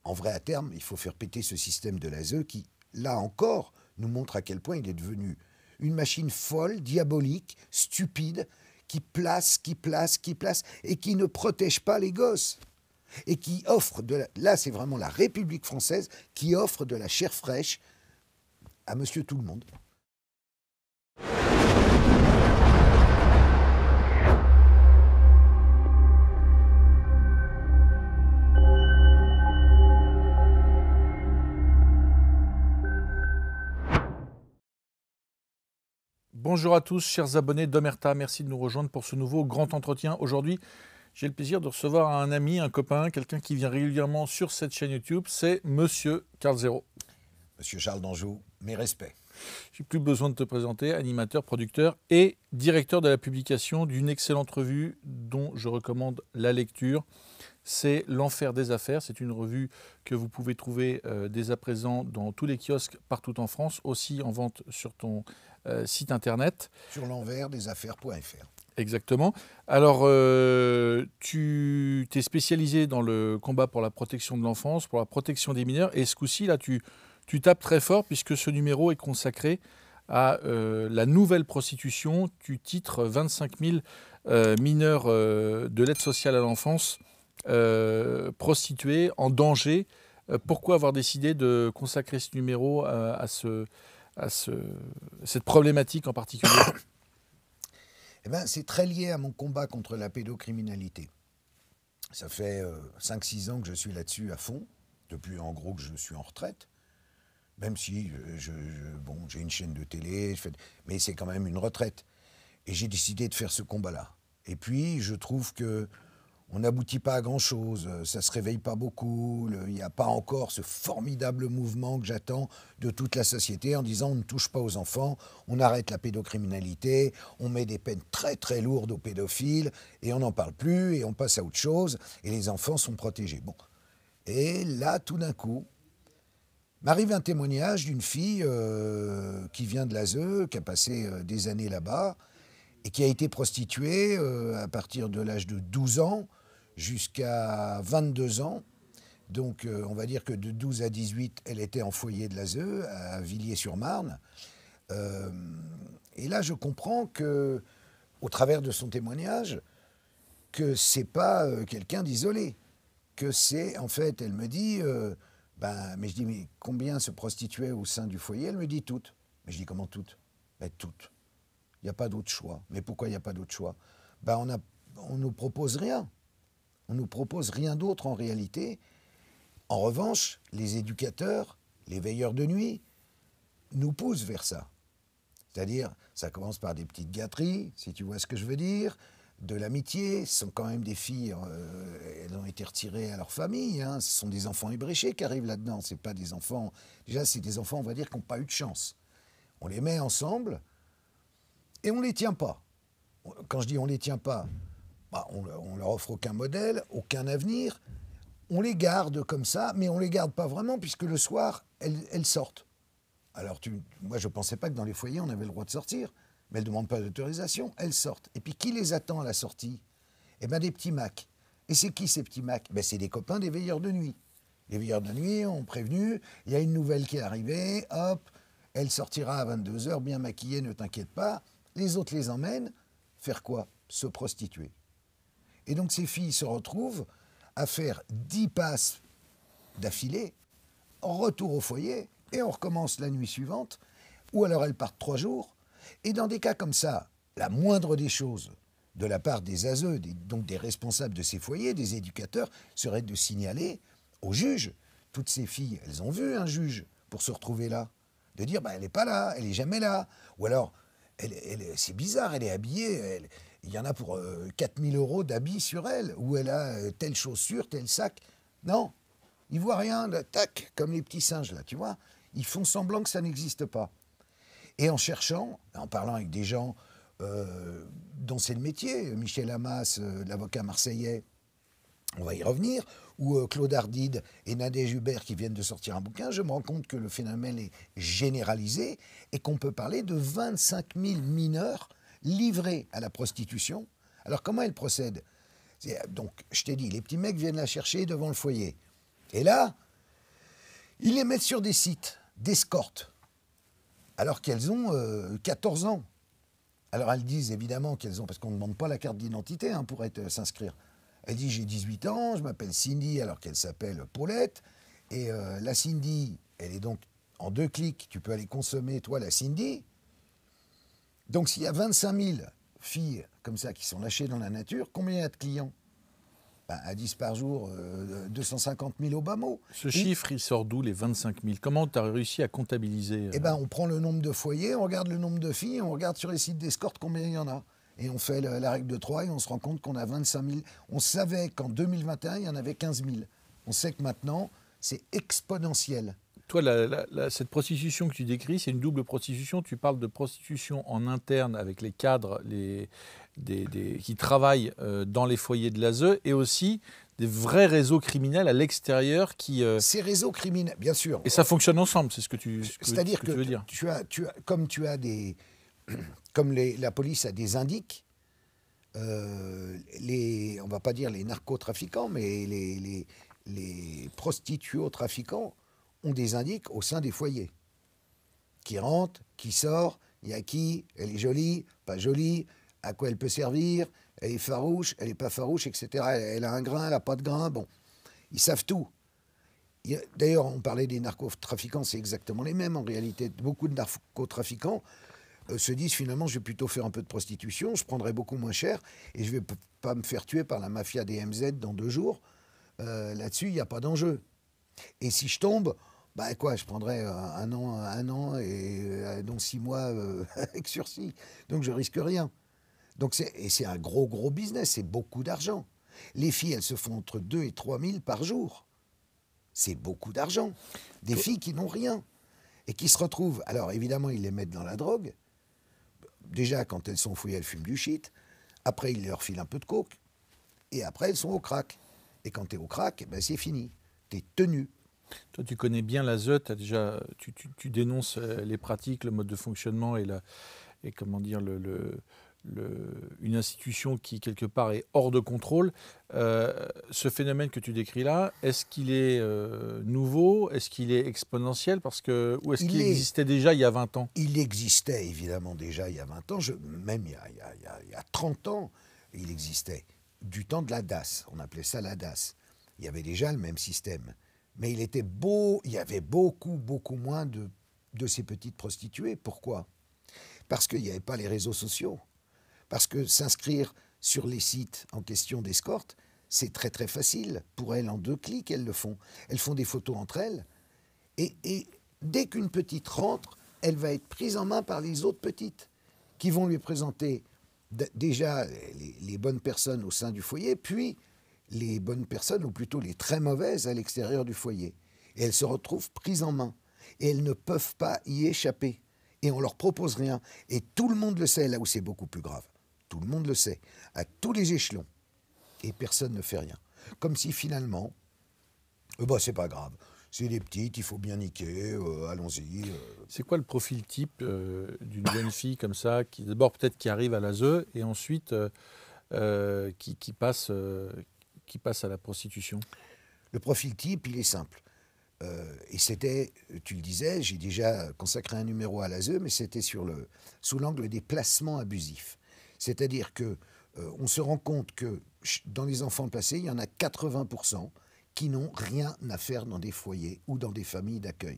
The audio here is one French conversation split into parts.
en vrai, à terme, il faut faire péter ce système de l'ASE qui, là encore, nous montre à quel point il est devenu une machine folle, diabolique, stupide, qui place, et qui ne protège pas les gosses. Et qui offre, là c'est vraiment la République française, qui offre de la chair fraîche à monsieur tout le monde. Bonjour à tous, chers abonnés d'Omerta. Merci de nous rejoindre pour ce nouveau grand entretien. Aujourd'hui, j'ai le plaisir de recevoir un ami, un copain, quelqu'un qui vient régulièrement sur cette chaîne YouTube. C'est Monsieur Karl Zéro. Monsieur Charles d'Anjou, mes respects. J'ai plus besoin de te présenter, animateur, producteur et directeur de la publication d'une excellente revue dont je recommande la lecture. C'est L'Enfer des Affaires. C'est une revue que vous pouvez trouver dès à présent dans tous les kiosques partout en France, aussi en vente sur ton site internet. Sur l'enversdesaffaires.fr. Exactement. Alors, tu t'es spécialisé dans le combat pour la protection de l'enfance, pour la protection des mineurs. Et ce coup-ci, là, tu tapes très fort puisque ce numéro est consacré à la nouvelle prostitution. Tu titres 25 000 mineurs de l'aide sociale à l'enfance prostitués, en danger. Pourquoi avoir décidé de consacrer ce numéro à cette problématique en particulier? Eh ben, c'est très lié à mon combat contre la pédocriminalité. Ça fait 5-6 ans que je suis là-dessus à fond, depuis en gros que je suis en retraite, même si j'ai une chaîne de télé, mais c'est quand même une retraite. Et j'ai décidé de faire ce combat-là. Et puis, je trouve que on n'aboutit pas à grand-chose, ça ne se réveille pas beaucoup, il n'y a pas encore ce formidable mouvement que j'attends de toute la société en disant on ne touche pas aux enfants, on arrête la pédocriminalité, on met des peines très très lourdes aux pédophiles et on n'en parle plus et on passe à autre chose et les enfants sont protégés. Bon. Et là, tout d'un coup, m'arrive un témoignage d'une fille qui vient de l'ASE, qui a passé des années là-bas, et qui a été prostituée à partir de l'âge de 12 ans jusqu'à 22 ans. Donc on va dire que de 12 à 18, elle était en foyer de l'ASE à Villiers-sur-Marne. Et là, je comprends que, au travers de son témoignage, que c'est pas quelqu'un d'isolé. Que c'est, en fait, elle me dit, mais je dis, mais combien se prostituaient au sein du foyer? Elle me dit toutes. Mais je dis, comment toutes? Ben, toutes. Il n'y a pas d'autre choix. Mais pourquoi il n'y a pas d'autre choix? On ne nous propose rien. On ne nous propose rien d'autre en réalité. En revanche, les éducateurs, les veilleurs de nuit, nous poussent vers ça. C'est-à-dire, ça commence par des petites gâteries, si tu vois ce que je veux dire, de l'amitié. Ce sont quand même des filles, elles ont été retirées à leur famille. Hein. Ce sont des enfants ébréchés qui arrivent là-dedans. C'est pas des enfants... Déjà, c'est des enfants, on va dire, qui n'ont pas eu de chance. On les met ensemble... Et on ne les tient pas. Quand je dis on ne les tient pas, on leur offre aucun modèle, aucun avenir. On les garde comme ça, mais on ne les garde pas vraiment, puisque le soir, elles sortent. Alors, moi, je ne pensais pas que dans les foyers, on avait le droit de sortir, mais elles ne demandent pas d'autorisation, elles sortent. Et puis, qui les attend à la sortie? Eh bien, des petits Macs. Et c'est qui ces petits Macs? C'est des copains des veilleurs de nuit. Les veilleurs de nuit ont prévenu, il y a une nouvelle qui est arrivée, hop, elle sortira à 22h, bien maquillée, ne t'inquiète pas. Les autres les emmènent, faire quoi? Se prostituer. Et donc ces filles se retrouvent à faire 10 passes d'affilée, en retour au foyer, et on recommence la nuit suivante, ou alors elles partent 3 jours. Et dans des cas comme ça, la moindre des choses, de la part des ASE, donc des responsables de ces foyers, des éducateurs, serait de signaler au juge. Toutes ces filles, elles ont vu un juge pour se retrouver là. De dire, elle n'est pas là, elle n'est jamais là. Ou alors... c'est bizarre, elle est habillée, il y en a pour 4 000 € d'habits sur elle, où elle a telle chaussure, tel sac. Non, ils ne voient rien, tac, comme les petits singes là, tu vois. Ils font semblant que ça n'existe pas. Et en cherchant, en parlant avec des gens dont c'est le métier, Michel Hamas, l'avocat marseillais, on va y revenir, ou Claude Ardide et Nadège Hubert qui viennent de sortir un bouquin, je me rends compte que le phénomène est généralisé et qu'on peut parler de 25 000 mineurs livrés à la prostitution. Alors comment elle procède? Donc, je t'ai dit, les petits mecs viennent la chercher devant le foyer. Et là, Ils les mettent sur des sites d'escorte, alors qu'elles ont 14 ans. Alors elles disent évidemment qu'elles ont, parce qu'on ne demande pas la carte d'identité pour s'inscrire. Elle dit j'ai 18 ans, je m'appelle Cindy alors qu'elle s'appelle Paulette. Et la Cindy, elle est donc en 2 clics, tu peux aller consommer toi la Cindy. Donc s'il y a 25 000 filles comme ça qui sont lâchées dans la nature, combien il y a de clients? À 10 par jour, 250 000 au bas mot. Ce chiffre, il sort d'où, les 25 000? Comment tu as réussi à comptabiliser Eh ben, on prend le nombre de foyers, on regarde le nombre de filles, on regarde sur les sites d'escorte combien il y en a. Et on fait la règle de 3 et on se rend compte qu'on a 25 000. On savait qu'en 2021, il y en avait 15 000. On sait que maintenant, c'est exponentiel. Toi, cette prostitution que tu décris, c'est une double prostitution. Tu parles de prostitution en interne avec les cadres qui travaillent dans les foyers de l'ASE et aussi des vrais réseaux criminels à l'extérieur qui... Ces réseaux criminels, bien sûr. Et ça fonctionne ensemble, c'est ce que tu veux dire. Comme tu as des... Comme la police a des indices, on ne va pas dire les narcotrafiquants, mais les prostituaux-trafiquants ont des indices au sein des foyers. Qui rentre, qui sort, il y a qui, elle est jolie, pas jolie, à quoi elle peut servir, elle est farouche, elle n'est pas farouche, etc. Elle a un grain, elle n'a pas de grain, bon. Ils savent tout. D'ailleurs, on parlait des narcotrafiquants, c'est exactement les mêmes en réalité. Beaucoup de narcotrafiquants se disent finalement, je vais plutôt faire un peu de prostitution, je prendrai beaucoup moins cher et je ne vais pas me faire tuer par la mafia des MZ dans 2 jours. Là-dessus, il n'y a pas d'enjeu. Et si je tombe, je prendrais un an et dont 6 mois avec sursis. Donc je risque rien. Donc c'est un gros business, c'est beaucoup d'argent. Les filles, elles se font entre 2 et 3 000 par jour. C'est beaucoup d'argent. Des filles qui n'ont rien et qui se retrouvent. Alors évidemment, ils les mettent dans la drogue. Déjà, quand elles sont fouillées, elles fument du shit. Après, ils leur filent un peu de coke. Et après, elles sont au crack. Et quand tu es au crack, c'est fini. Tu es tenu. Toi, tu connais bien l'ASE, tu dénonces les pratiques, le mode de fonctionnement et comment dire, une institution qui, quelque part, est hors de contrôle. Ce phénomène que tu décris là, est-ce qu'il est nouveau? Est-ce qu'il est exponentiel? Ou est-ce qu'il existait déjà il y a 20 ans? Il existait évidemment déjà il y a 20 ans, même il y a 30 ans, il existait. Du temps de la DAS, on appelait ça la DAS. Il y avait déjà le même système. Mais il y avait beaucoup moins de ces petites prostituées. Pourquoi? Parce qu'il n'y avait pas les réseaux sociaux. Parce que s'inscrire sur les sites en question d'escorte, c'est très facile. Pour elles, en 2 clics, elles le font. Elles font des photos entre elles. Et dès qu'une petite rentre, elle va être prise en main par les autres petites, qui vont lui présenter déjà les bonnes personnes au sein du foyer, puis les bonnes personnes, ou plutôt les très mauvaises, à l'extérieur du foyer. Et elles se retrouvent prises en main. Et elles ne peuvent pas y échapper. Et on leur propose rien. Et tout le monde le sait, là où c'est beaucoup plus grave. Tout le monde le sait, à tous les échelons. Et personne ne fait rien. Comme si finalement, c'est pas grave. C'est des petites, il faut bien niquer, allons-y. C'est quoi le profil type d'une jeune fille comme ça, d'abord peut-être qui arrive à l'ASE et ensuite qui passe à la prostitution? Le profil type, il est simple. Et c'était, tu le disais, j'ai déjà consacré un numéro à l'ASE, mais c'était sous l'angle des placements abusifs. C'est-à-dire que on se rend compte que dans les enfants placés, il y en a 80% qui n'ont rien à faire dans des foyers ou dans des familles d'accueil.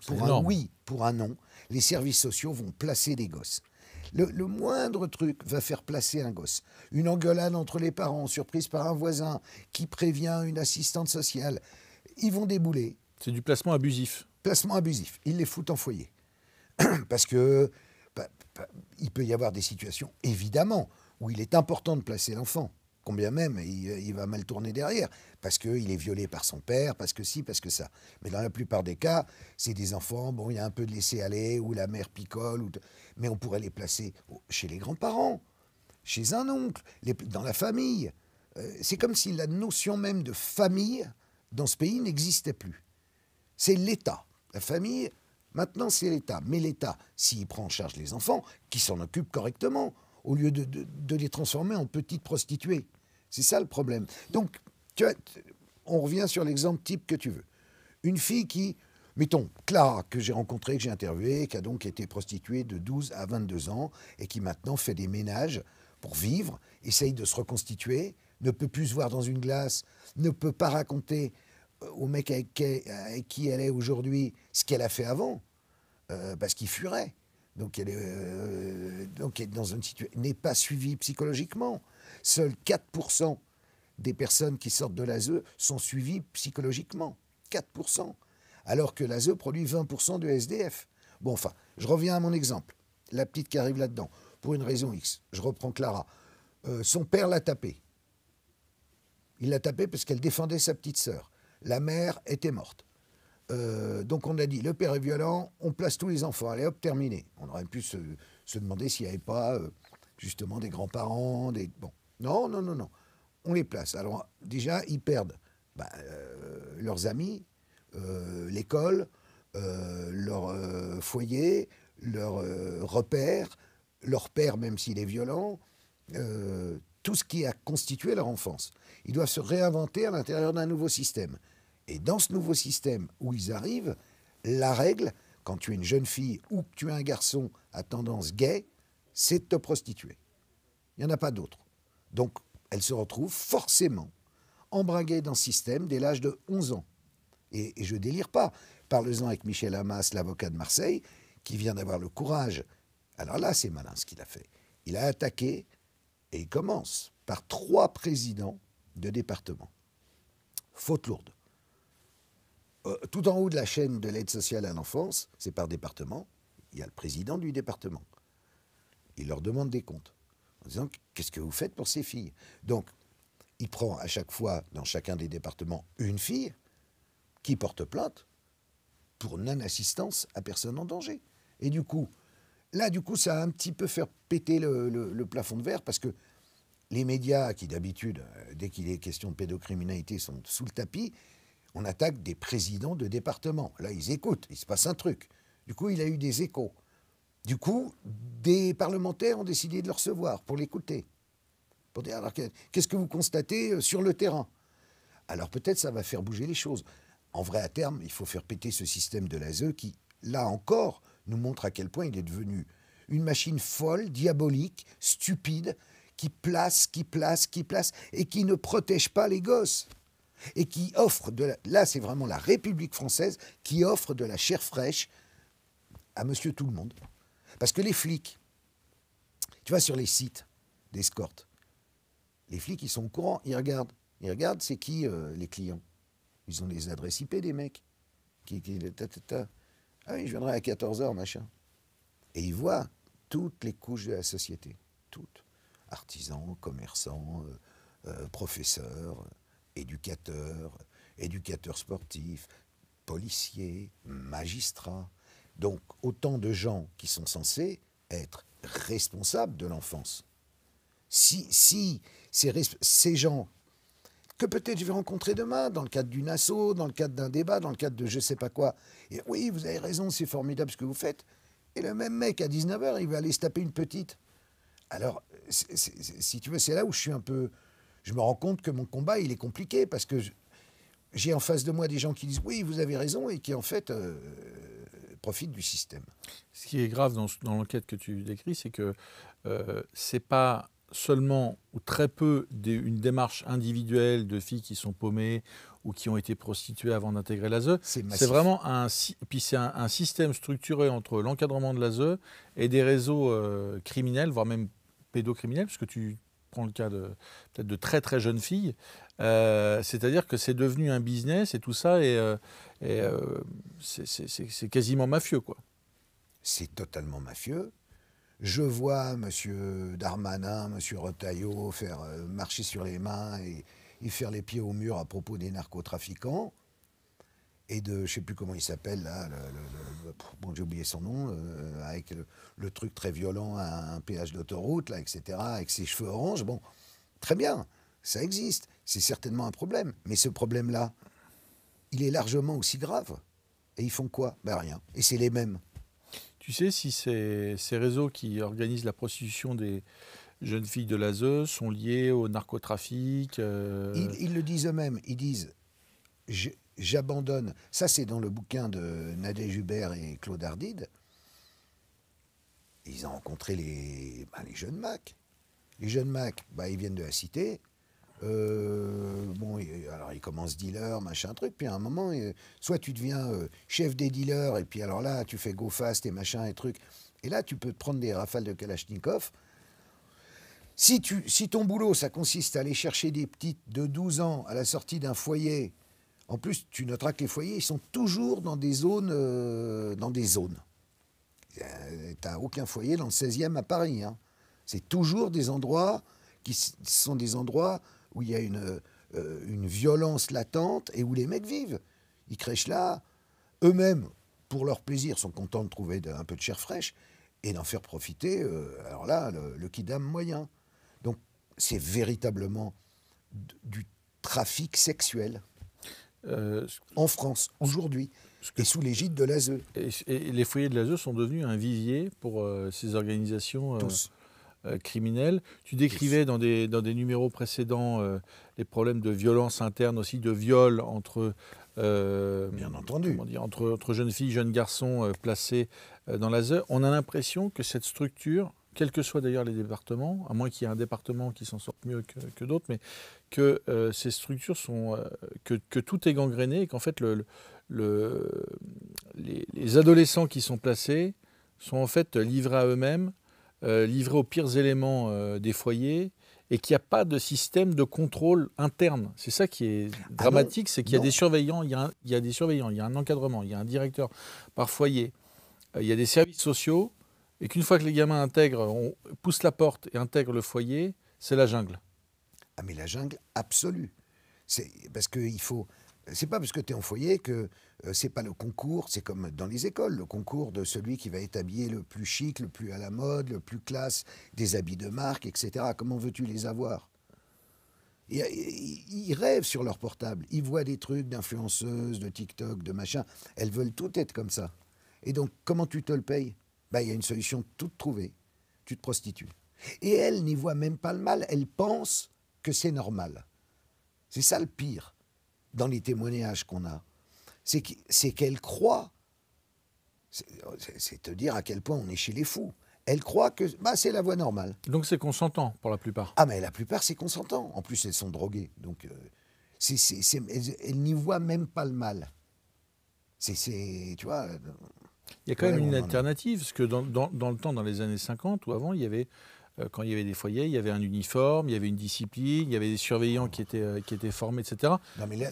Pour un oui, pour un non, les services sociaux vont placer des gosses. Le moindre truc va faire placer un gosse. Une engueulade entre les parents, surprise par un voisin qui prévient une assistante sociale, ils vont débouler. C'est du placement abusif. Placement abusif. Ils les foutent en foyer. Parce que il peut y avoir des situations, évidemment, où il est important de placer l'enfant. Combien même il va mal tourner derrière, parce qu'il est violé par son père, parce que ci, parce que ça. Mais dans la plupart des cas, c'est des enfants, il y a un peu de laisser-aller, ou la mère picole, mais on pourrait les placer chez les grands-parents, chez un oncle, dans la famille. C'est comme si la notion même de famille, dans ce pays, n'existait plus. C'est l'État. La famille, maintenant, c'est l'État. Mais l'État, s'il prend en charge les enfants, qui s'en occupe correctement, au lieu de les transformer en petites prostituées. C'est ça le problème. Donc, on revient sur l'exemple type que tu veux. Une fille qui Mettons, Clara, que j'ai rencontrée, que j'ai interviewée, qui a donc été prostituée de 12 à 22 ans et qui maintenant fait des ménages pour vivre, essaye de se reconstituer, ne peut plus se voir dans une glace, ne peut pas raconter au mec avec qui elle est aujourd'hui ce qu'elle a fait avant, parce qu'il fuirait. Donc elle est dans une situation, n'est pas suivie psychologiquement. Seuls 4% des personnes qui sortent de l'ASE sont suivies psychologiquement. 4%. Alors que l'ASE produit 20% de SDF. Bon, enfin, je reviens à mon exemple. La petite qui arrive là-dedans, pour une raison X. Je reprends Clara. Son père l'a tapée. Il l'a tapée parce qu'elle défendait sa petite sœur. La mère était morte. Donc on a dit, le père est violent, on place tous les enfants. Allez hop, terminé. On aurait pu se demander s'il n'y avait pas justement des grands-parents, des... Bon, non, non, non, non. On les place. Alors déjà, ils perdent leurs amis, l'école, leur foyer, leur repère, leur père, même s'il est violent, tout ce qui a constitué leur enfance. Ils doivent se réinventer à l'intérieur d'un nouveau système. Et dans ce nouveau système où ils arrivent, la règle, quand tu es une jeune fille ou que tu es un garçon à tendance gay, c'est de te prostituer. Il n'y en a pas d'autre. Donc, elle se retrouve forcément embringuée dans ce système dès l'âge de 11 ans. Et je délire pas. Parle-en avec Michel Hamas, l'avocat de Marseille, qui vient d'avoir le courage. Alors là, c'est malin ce qu'il a fait. Il a attaqué, et il commence par 3 présidents de département. Faute lourde. Tout en haut de la chaîne de l'aide sociale à l'enfance, c'est par département, il y a le président du département. Il leur demande des comptes, en disant « Qu'est-ce que vous faites pour ces filles ?» Donc, il prend à chaque fois, dans chacun des départements, une fille qui porte plainte pour non-assistance à personne en danger. Et du coup, ça a un petit peu fait péter le plafond de verre, parce que les médias, qui d'habitude, dès qu'il est question de pédocriminalité, sont sous le tapis, on attaque des présidents de département. Là, ils écoutent, il se passe un truc. Du coup, il a eu des échos. Du coup, des parlementaires ont décidé de le recevoir pour l'écouter. Pour dire, alors, qu'est-ce que vous constatez sur le terrain? Alors peut-être ça va faire bouger les choses. En vrai, à terme, il faut faire péter ce système de l'ASE qui, là encore, nous montre à quel point il est devenu une machine folle, diabolique, stupide, qui place, et qui ne protège pas les gosses. Et qui offre, là c'est vraiment la République française, qui offre de la chair fraîche à monsieur tout le monde. Parce que les flics, tu vois, sur les sites d'escorte, les flics, ils sont au courant, ils regardent. Ils regardent, c'est qui les clients. Ils ont les adresses IP des mecs. Ah oui, je viendrai à 14h, machin. Et ils voient toutes les couches de la société. Toutes. Artisans, commerçants, professeurs, éducateurs sportifs, policiers, magistrats. Donc, autant de gens qui sont censés être responsables de l'enfance. Si ces gens que peut-être je vais rencontrer demain, dans le cadre d'une asso, dans le cadre d'un débat, dans le cadre de je sais pas quoi. Et oui, vous avez raison, c'est formidable ce que vous faites. Et le même mec, à 19h, il va aller se taper une petite. Alors, si tu veux, c'est là où je suis un peu... Je me rends compte que mon combat, il est compliqué, parce que j'ai en face de moi des gens qui disent « Oui, vous avez raison », et qui, en fait, profitent du système. Ce qui est grave dans l'enquête que tu décris, c'est que c'est pas seulement ou très peu une démarche individuelle de filles qui sont paumées ou qui ont été prostituées avant d'intégrer l'ASE. C'est vraiment puis c'est un système structuré entre l'encadrement de l'ASE et des réseaux criminels, voire même pédocriminels, parce que tu prends le cas peut-être de très très jeunes filles. C'est-à-dire que c'est devenu un business et tout ça, et c'est quasiment mafieux, quoi. C'est totalement mafieux. Je vois M. Darmanin, M. Retailleau faire marcher sur les mains et faire les pieds au mur à propos des narcotrafiquants et de, je ne sais plus comment il s'appelle là, bon, j'ai oublié son nom, avec le truc très violent à un péage d'autoroute, là, etc., avec ses cheveux orange. Bon, très bien, ça existe, c'est certainement un problème, mais ce problème-là, il est largement aussi grave. Et ils font quoi? Ben rien, et c'est les mêmes. Tu sais si ces réseaux qui organisent la prostitution des jeunes filles de l'ASE sont liés au narcotrafic Ils le disent eux-mêmes. Ils disent j'abandonne. Ça, c'est dans le bouquin de Nadège Hubert et Claude Ardide. Ils ont rencontré les jeunes Macs. Les jeunes Macs, ils viennent de la cité. Alors ils commencent dealer, machin truc, puis à un moment, soit tu deviens chef des dealers, et puis alors là, tu fais go fast et machin et truc, et là, tu peux te prendre des rafales de Kalachnikov. Si ton boulot, ça consiste à aller chercher des petites de 12 ans à la sortie d'un foyer, en plus, tu noteras que les foyers, ils sont toujours dans des zones. T'as aucun foyer dans le 16e à Paris, hein. C'est toujours des endroits qui sont des endroits où il y a une violence latente et où les mecs vivent. Ils crèchent là, eux-mêmes, pour leur plaisir, sont contents de trouver un peu de chair fraîche et d'en faire profiter, alors là, le kidam moyen. Donc, c'est véritablement du trafic sexuel en France, aujourd'hui, et sous l'égide de l'ASE. Et les foyers de l'ASE sont devenus un vivier pour ces organisations criminelles. Tu décrivais dans des numéros précédents les problèmes de violence interne, aussi de viol entre, bien entendu, entre jeunes filles, jeunes garçons placés dans l'ASE. On a l'impression que cette structure, quels que soient d'ailleurs les départements, à moins qu'il y ait un département qui s'en sorte mieux que d'autres, mais que ces structures sont... que tout est gangréné et qu'en fait les adolescents qui sont placés sont en fait livrés à eux-mêmes, livrés aux pires éléments des foyers, et qu'il n'y a pas de système de contrôle interne. C'est ça qui est dramatique, c'est qu'il y a des surveillants, il y a des surveillants, il y a un encadrement, il y a un directeur par foyer, il y a des services sociaux, et qu'une fois que les gamins intègrent, on pousse la porte et intègrent le foyer, c'est la jungle. Ah mais la jungle absolue. C'est parce qu'il faut... C'est pas parce que tu es en foyer que c'est pas le concours, c'est comme dans les écoles, le concours de celui qui va être habillé le plus chic, le plus à la mode, le plus classe, des habits de marque, etc. Comment veux-tu les avoir ? Ils rêvent sur leur portable, ils voient des trucs d'influenceuses, de TikTok, de machin, elles veulent tout être comme ça. Et donc, comment tu te le payes ? Il y a une solution toute trouvée, tu te prostitues. Et elles n'y voient même pas le mal, elles pensent que c'est normal. C'est ça le pire dans les témoignages qu'on a, c'est qu'elle croit, c'est te dire à quel point on est chez les fous. Elle croit que c'est la voie normale. Donc c'est consentant pour la plupart. Ah mais la plupart c'est consentant. En plus elles sont droguées, donc elles n'y voient même pas le mal. Tu vois. Il y a quand même une alternative, parce que dans le temps, dans les années 50 ou avant, il y avait quand il y avait des foyers, il y avait un uniforme, il y avait une discipline, il y avait des surveillants qui étaient formés, etc.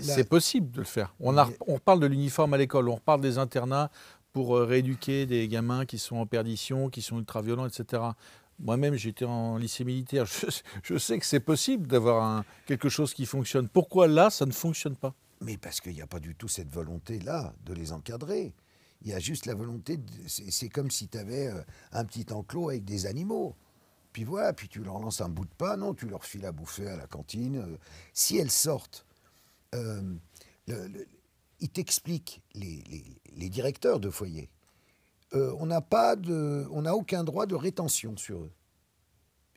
C'est possible de le faire. On reparle de l'uniforme à l'école, on reparle des internats pour rééduquer des gamins qui sont en perdition, qui sont ultra-violents, etc. Moi-même, j'étais en lycée militaire. Je sais que c'est possible d'avoir quelque chose qui fonctionne. Pourquoi là, ça ne fonctionne pas ? Mais parce qu'il n'y a pas du tout cette volonté-là de les encadrer. Il y a juste la volonté... C'est comme si tu avais un petit enclos avec des animaux. Puis voilà, puis tu leur lances un bout de pain, non, tu leur files à bouffer à la cantine. Si elles sortent, ils t'expliquent, les directeurs de foyer, on n'a aucun droit de rétention sur eux.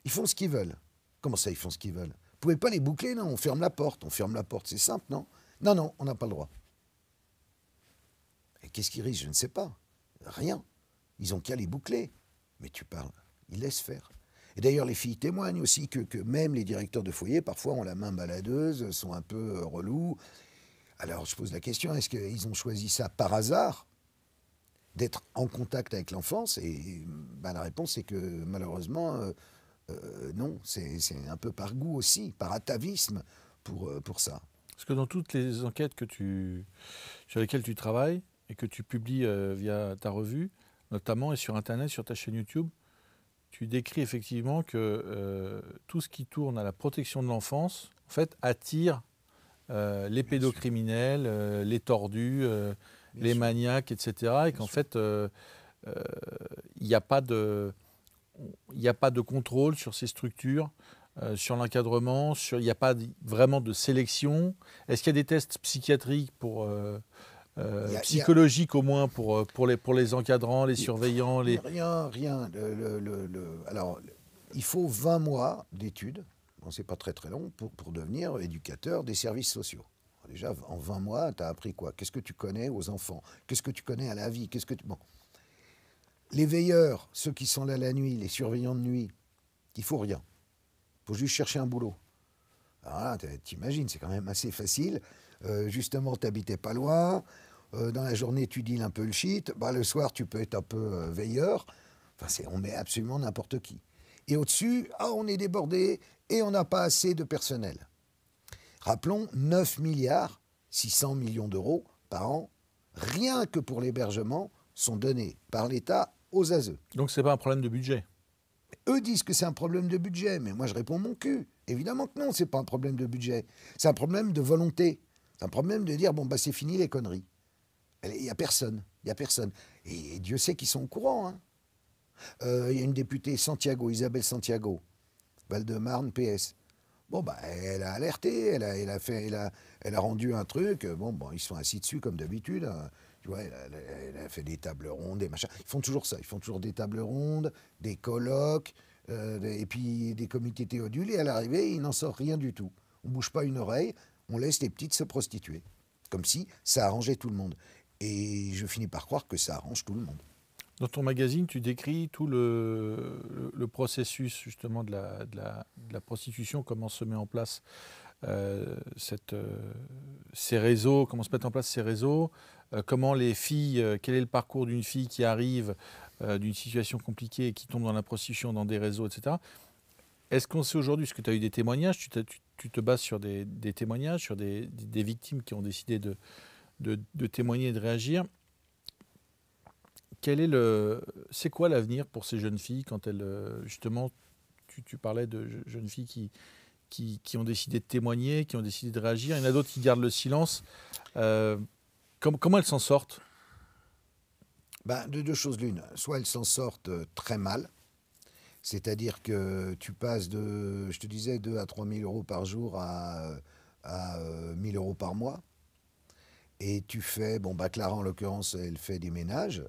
Ils font ce qu'ils veulent. Comment ça, ils font ce qu'ils veulent ? Vous pouvez pas les boucler, non, on ferme la porte, c'est simple, non ? Non, on n'a pas le droit. Et qu'est-ce qu'ils risquent ? Je ne sais pas. Rien. Ils ont qu'à les boucler. Mais tu parles, ils laissent faire. Et d'ailleurs, les filles témoignent aussi que même les directeurs de foyer, parfois, ont la main baladeuse, sont un peu relous. Alors, je pose la question, est-ce qu'ils ont choisi ça par hasard, d'être en contact avec l'enfance ? Et la réponse est que, malheureusement, non. C'est un peu par goût aussi, par atavisme pour ça. Parce que dans toutes les enquêtes sur lesquelles tu travailles et que tu publies via ta revue, notamment, et sur Internet, sur ta chaîne YouTube, tu décris effectivement que tout ce qui tourne à la protection de l'enfance, en fait, attire les pédocriminels, les tordus, les maniaques, etc. Et qu'en fait, il n'y a pas de contrôle sur ces structures, sur l'encadrement, il n'y a pas vraiment de sélection. Est-ce qu'il y a des tests psychiatriques psychologiques au moins pour les encadrants, les surveillants Rien. Alors, il faut 20 mois d'études, bon, c'est pas très très long, pour devenir éducateur des services sociaux. Déjà, en 20 mois, tu as appris quoi? Qu'est-ce que tu connais aux enfants? Qu'est-ce que tu connais à la vie? Qu'est-ce que tu... Bon. Les veilleurs, ceux qui sont là la nuit, les surveillants de nuit, il faut rien. Il faut juste chercher un boulot. Alors là, t'imagines, c'est quand même assez facile. Justement, tu n'habitais pas loin. Dans la journée, tu deals un peu le shit. Bah, le soir, tu peux être un peu veilleur. Enfin, on met absolument n'importe qui. Et au-dessus, on est débordé et on n'a pas assez de personnel. Rappelons 9 milliards 600 millions d'euros par an, rien que pour l'hébergement, sont donnés par l'État aux ASE. Donc ce n'est pas un problème de budget. Eux disent que c'est un problème de budget, mais moi je réponds mon cul. Évidemment que non, c'est pas un problème de budget. C'est un problème de volonté. C'est un problème de dire, bon, bah c'est fini les conneries. Il n'y a personne. Il y a personne. Et Dieu sait qu'ils sont au courant. Hein. Il y a une députée Santiago, Isabelle Santiago, Val-de-Marne, PS. Bon, bah, elle a alerté, elle a rendu un truc. Bon, ils sont assis dessus comme d'habitude. Hein. Tu vois, elle a fait des tables rondes, des machins. Ils font toujours ça. Ils font toujours des tables rondes, des colloques, et puis des comités théodules. Et à l'arrivée, il n'en sort rien du tout. On ne bouge pas une oreille, on laisse les petites se prostituer. Comme si ça arrangeait tout le monde. Et je finis par croire que ça arrange tout le monde. Dans ton magazine, tu décris tout le processus justement de la prostitution, comment se met en place ces réseaux, comment se mettent en place ces réseaux, comment les filles, quel est le parcours d'une fille qui arrive d'une situation compliquée et qui tombe dans la prostitution, dans des réseaux, etc. Est-ce qu'on sait aujourd'hui, parce que tu as eu des témoignages, tu te bases sur des témoignages, sur des victimes qui ont décidé de témoigner et de réagir. C'est quoi l'avenir pour ces jeunes filles quand elles, justement, tu parlais de jeunes filles qui ont décidé de témoigner, qui ont décidé de réagir. Il y en a d'autres qui gardent le silence. Comment elles s'en sortent? De deux choses l'une. Soit elles s'en sortent très mal, c'est-à-dire que tu passes de, je te disais, 2 à 3 000 euros par jour à 1 000 euros par mois. Et tu fais, Clara en l'occurrence, elle fait des ménages.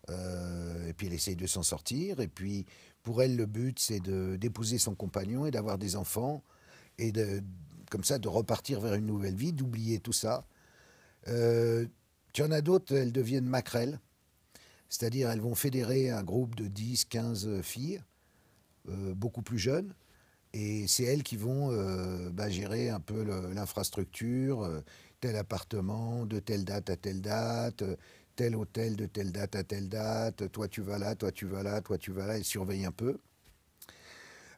Et puis elle essaye de s'en sortir. Et puis pour elle, le but, c'est d'épouser son compagnon et d'avoir des enfants. Et comme ça, de repartir vers une nouvelle vie, d'oublier tout ça. Tu en as d'autres, elles deviennent maquerelles. C'est-à-dire, elles vont fédérer un groupe de 10, 15 filles, beaucoup plus jeunes. Et c'est elles qui vont gérer un peu l'infrastructure, tel appartement, de telle date à telle date, tel hôtel de telle date à telle date, toi tu vas là, toi tu vas là, toi tu vas là, elles surveillent un peu.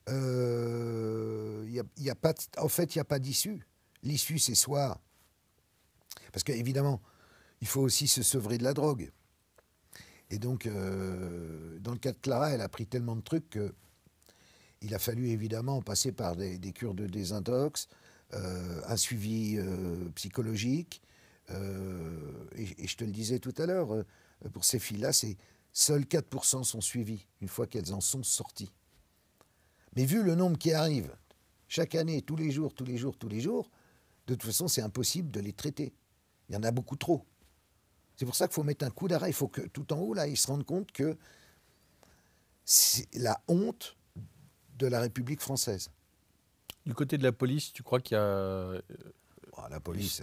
Y a pas, en fait, il n'y a pas d'issue. L'issue, c'est soit... Parce qu'évidemment, il faut aussi se sevrer de la drogue. Et donc, dans le cas de Clara, elle a pris tellement de trucs qu'il a fallu évidemment passer par des cures de désintox, un suivi psychologique. Et je te le disais tout à l'heure, pour ces filles-là, seuls 4% sont suivis une fois qu'elles en sont sorties. Mais vu le nombre qui arrive, chaque année, tous les jours, de toute façon, c'est impossible de les traiter. Il y en a beaucoup trop. C'est pour ça qu'il faut mettre un coup d'arrêt. Il faut que tout en haut, là, ils se rendent compte que c'est la honte de la République française. Du côté de la police, tu crois qu'il y a... La police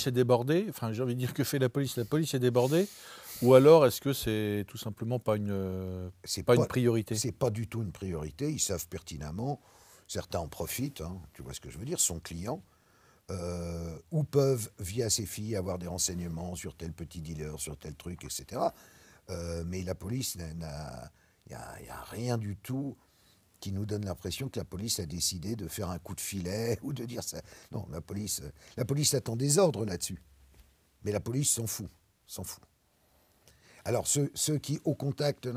est débordée. Enfin, j'ai envie de dire, que fait la police? La police est débordée. Ou alors, est-ce que c'est tout simplement pas une priorité? C'est pas du tout une priorité. Ils savent pertinemment. Certains en profitent, hein, tu vois ce que je veux dire, sont clients. Ou peuvent, via ces filles, avoir des renseignements sur tel petit dealer, sur tel truc, etc. Mais la police, il n'y a rien du tout qui nous donne l'impression que la police a décidé de faire un coup de filet ou de dire ça. Non, la police attend des ordres là-dessus. Mais la police s'en fout. Alors, ceux qui, au contact,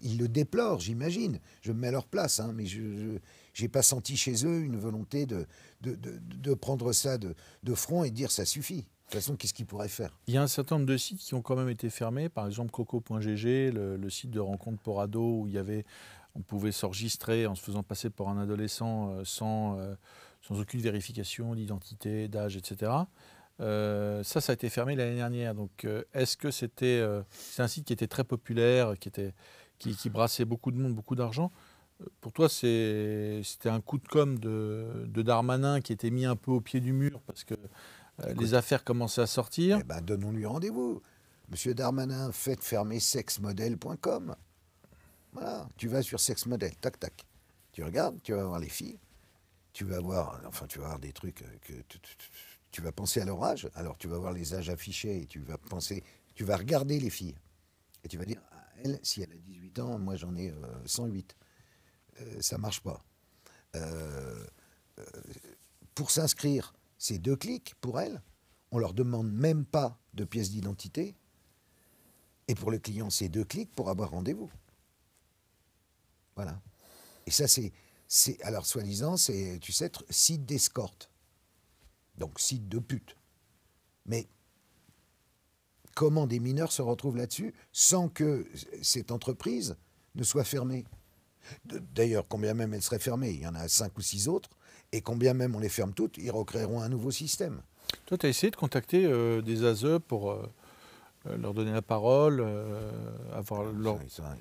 ils le déplorent, j'imagine. Je me mets à leur place, hein, mais je n'ai pas senti chez eux une volonté de prendre ça de front et de dire ça suffit. De toute façon, qu'est-ce qu'ils pourraient faire? Il y a un certain nombre de sites qui ont quand même été fermés. Par exemple, coco.gg, le site de rencontre pour ados, où on pouvait s'enregistrer en se faisant passer pour un adolescent sans aucune vérification d'identité, d'âge, etc. Ça a été fermé l'année dernière. Donc, est-ce que c'est un site qui était très populaire, qui brassait beaucoup de monde, beaucoup d'argent? Pour toi, c'était un coup de com' de Darmanin qui était mis un peu au pied du mur parce que les affaires commençaient à sortir. Eh ben, donnons-lui rendez-vous. Monsieur Darmanin, faites fermer sexmodel.com. Voilà, tu vas sur sexmodel, tac, tac. Tu regardes, tu vas voir les filles, tu vas voir des trucs que tu vas penser à leur âge. Alors tu vas voir les âges affichés et tu vas regarder les filles. Et tu vas dire, ah, elle, si elle a 18 ans, moi j'en ai 108. Ça marche pas. Pour s'inscrire, c'est 2 clics pour elle. On leur demande même pas de pièce d'identité. Et pour le client, c'est 2 clics pour avoir rendez-vous. Voilà. Et ça, alors, soi-disant, c'est, tu sais, site d'escorte. Donc, site de pute. Mais comment des mineurs se retrouvent là-dessus sans que cette entreprise ne soit fermée? D'ailleurs, combien même elle serait fermée, il y en a 5 ou 6 autres, et combien même on les ferme toutes, ils recréeront un nouveau système. Toi, tu as essayé de contacter des ASE pour leur donner la parole,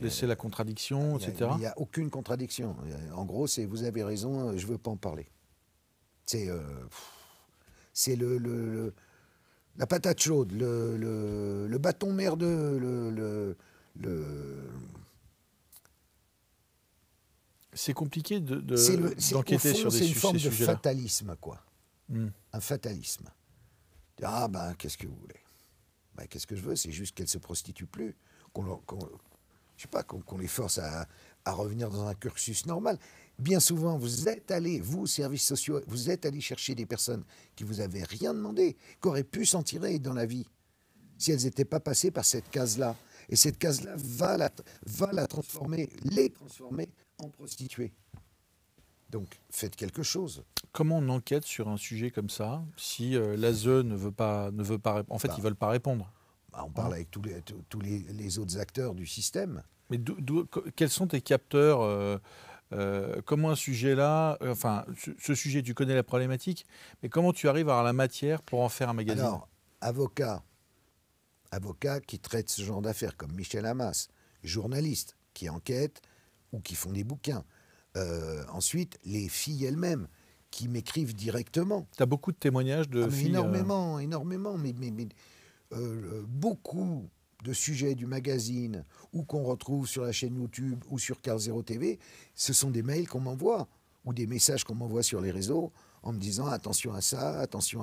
laisser la contradiction, etc. Il n'y a aucune contradiction. En gros, c'est vous avez raison, je ne veux pas en parler. C'est la patate chaude, le bâton merdeux, C'est compliqué d'enquêter sur ces sujets-là. C'est une forme de fatalisme, quoi. Un fatalisme. Ah ben, qu'est-ce que vous voulez? Ben, qu'est-ce que je veux? C'est juste qu'elles ne se prostituent plus. Je sais pas, qu'on les force à revenir dans un cursus normal. Bien souvent, vous êtes allés, vous, services sociaux, vous êtes allés chercher des personnes qui vous avaient rien demandé, qui auraient pu s'en tirer dans la vie, si elles n'étaient pas passées par cette case-là. Et cette case-là va les transformer en prostituées. Donc, faites quelque chose. Comment on enquête sur un sujet comme ça si l'ASE ne veut pas répondre? En fait, ils ne veulent pas répondre. On parle avec tous les autres acteurs du système. Mais quels sont tes capteurs comment un sujet-là, ce sujet, tu connais la problématique, mais comment tu arrives à avoir la matière pour en faire un magazine? Alors, avocats qui traitent ce genre d'affaires, comme Michel Hamas, journalistes qui enquêtent ou qui font des bouquins. Ensuite, les filles elles-mêmes qui m'écrivent directement. Tu as beaucoup de témoignages de filles énormément, mais beaucoup de sujets du magazine ou qu'on retrouve sur la chaîne YouTube ou sur Carl Zero TV, ce sont des mails qu'on m'envoie ou des messages qu'on m'envoie sur les réseaux en me disant attention à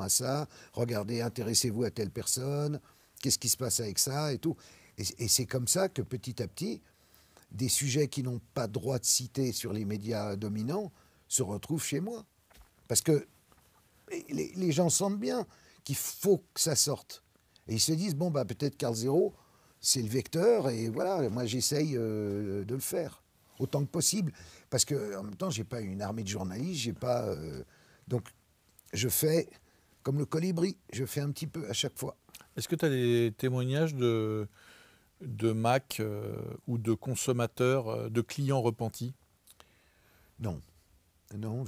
ça, regardez, intéressez-vous à telle personne, qu'est-ce qui se passe avec ça et tout. Et c'est comme ça que petit à petit, des sujets qui n'ont pas droit de citer sur les médias dominants se retrouvent chez moi. Parce que les gens sentent bien qu'il faut que ça sorte. Et ils se disent, bon, bah, peut-être Carl Zero, c'est le vecteur, et voilà, moi j'essaye de le faire, autant que possible. Parce qu'en même temps, je n'ai pas une armée de journalistes, j'ai pas... donc, je fais comme le colibri, je fais un petit peu à chaque fois. Est-ce que tu as des témoignages de Mac ou de consommateurs, de clients repentis? Non. Non,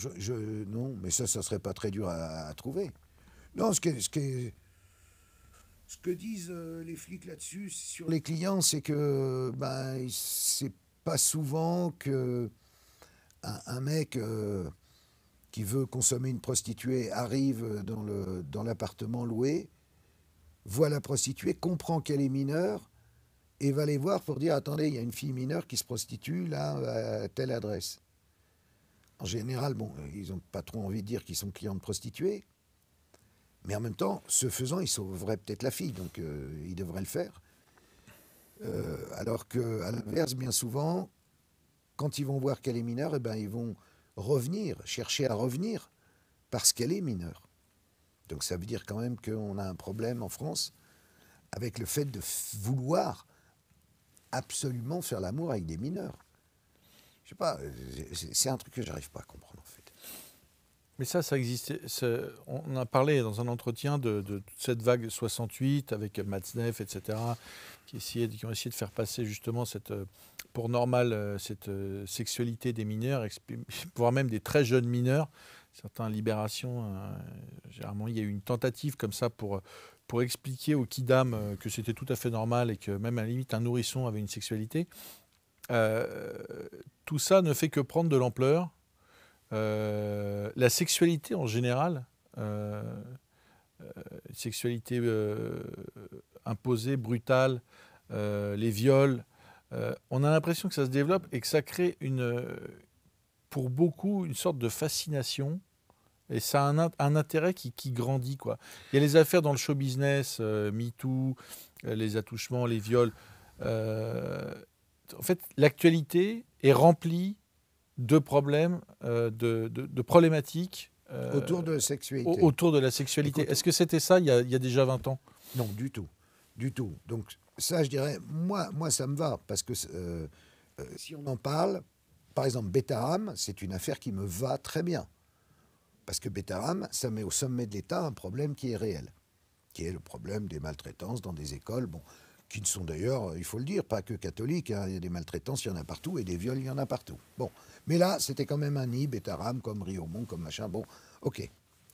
non, mais ça serait pas très dur à trouver. Non, ce que disent les flics là-dessus, sur les clients, c'est que c'est pas souvent que un mec qui veut consommer une prostituée arrive dans l'appartement loué, voit la prostituée, comprend qu'elle est mineure et va les voir pour dire attendez, il y a une fille mineure qui se prostitue là à telle adresse. En général, bon, ils n'ont pas trop envie de dire qu'ils sont clients de prostituées, mais en même temps, ce faisant, ils sauveraient peut-être la fille, donc ils devraient le faire. Alors qu'à l'inverse, bien souvent, quand ils vont voir qu'elle est mineure, eh ben, ils vont chercher à revenir parce qu'elle est mineure. Donc ça veut dire quand même qu'on a un problème en France avec le fait de vouloir absolument faire l'amour avec des mineurs. Je sais pas, c'est un truc que j'arrive pas à comprendre en fait. Mais ça existait. On a parlé dans un entretien de cette vague 68 avec Matzneff, etc., qui ont essayé de faire passer justement pour normal cette sexualité des mineurs, voire même des très jeunes mineurs. Certaines libérations, généralement, il y a eu une tentative comme ça pour expliquer aux kidam que c'était tout à fait normal et que même à la limite un nourrisson avait une sexualité. Tout ça ne fait que prendre de l'ampleur. La sexualité en général une sexualité imposée, brutale, les viols. On a l'impression que ça se développe et que ça crée pour beaucoup une sorte de fascination. Et ça a un intérêt qui grandit, quoi. Il y a les affaires dans le show business, MeToo, les attouchements, les viols. En fait, l'actualité est remplie de problèmes, de problématiques Autour de sexualité. autour de la sexualité. Écoute, Est-ce que c'était ça il y a déjà 20 ans? Non, du tout. Du tout. Donc ça, je dirais, moi ça me va, parce que si on en parle, par exemple, Betaram, c'est une affaire qui me va très bien. Parce que Betaram, ça met au sommet de l'État un problème qui est réel, qui est le problème des maltraitances dans des écoles, bon, qui ne sont d'ailleurs, il faut le dire, pas que catholiques, hein. Il y a des maltraitances, il y en a partout, et des viols, il y en a partout. Bon, mais là, c'était quand même un nid, Betaram, comme Riomont, comme machin, bon, ok,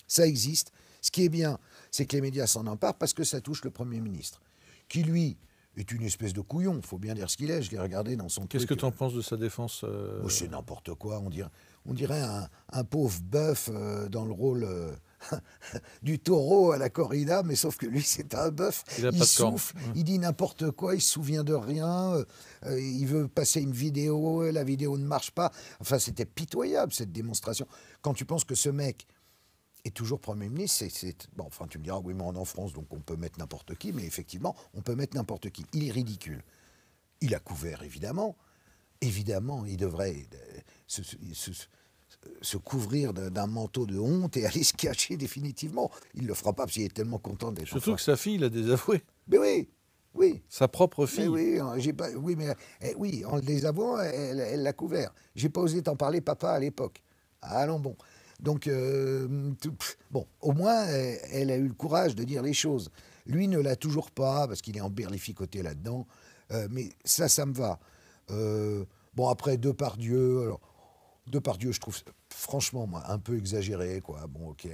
ça existe. Ce qui est bien, c'est que les médias s'en emparent parce que ça touche le Premier ministre, qui lui est une espèce de couillon, il faut bien dire ce qu'il est, je l'ai regardé dans son Qu'est-ce que truc. tu en penses de sa défense Oh, c'est n'importe quoi, on dirait un pauvre bœuf dans le rôle du taureau à la corrida, mais sauf que lui, c'est un bœuf. Il a Il pas de corne. souffle, il dit n'importe quoi, il se souvient de rien, il veut passer une vidéo, la vidéo ne marche pas. Enfin, c'était pitoyable, cette démonstration. Quand tu penses que ce mec est toujours Premier ministre, bon, enfin, tu me diras, oui, mais on est en France, donc on peut mettre n'importe qui, mais effectivement, on peut mettre n'importe qui. Il est ridicule. Il a couvert, évidemment. Évidemment, il devrait se couvrir d'un manteau de honte et aller se cacher définitivement. Il ne le fera pas parce qu'il est tellement content d'être Surtout enfin. que sa fille l'a désavoué. Mais oui, oui. Sa propre Mais fille. oui, j'ai pas, oui, mais oui, en les avouant, elle l'a couvert. J'ai pas osé t'en parler, papa, à l'époque. Allons bon. Donc, bon, au moins, elle a eu le courage de dire les choses. Lui ne l'a toujours pas, parce qu'il est emberlificoté là-dedans. Mais ça me va. Bon, après, Depardieu, alors, Depardieu, je trouve, franchement, moi, un peu exagéré, quoi. Bon, ok,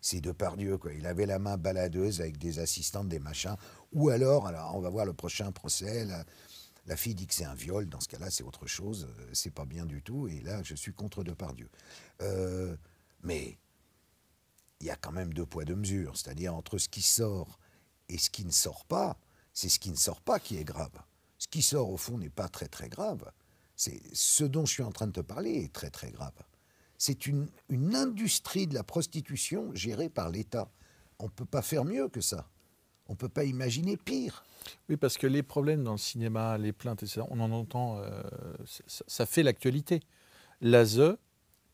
c'est Depardieu, quoi. Il avait la main baladeuse avec des assistantes, des machins. Ou alors on va voir le prochain procès, la fille dit que c'est un viol, dans ce cas-là, c'est autre chose, c'est pas bien du tout, et là, je suis contre Depardieu. Mais il y a quand même deux poids, deux mesures, c'est-à-dire entre ce qui sort et ce qui ne sort pas, c'est ce qui ne sort pas qui est grave. Ce qui sort, au fond, n'est pas très, très grave. C'est ce dont je suis en train de te parler est très, très grave. C'est une industrie de la prostitution gérée par l'État. On ne peut pas faire mieux que ça. On ne peut pas imaginer pire. Oui, parce que les problèmes dans le cinéma, les plaintes, etc., on en entend, ça fait l'actualité. L'ASE,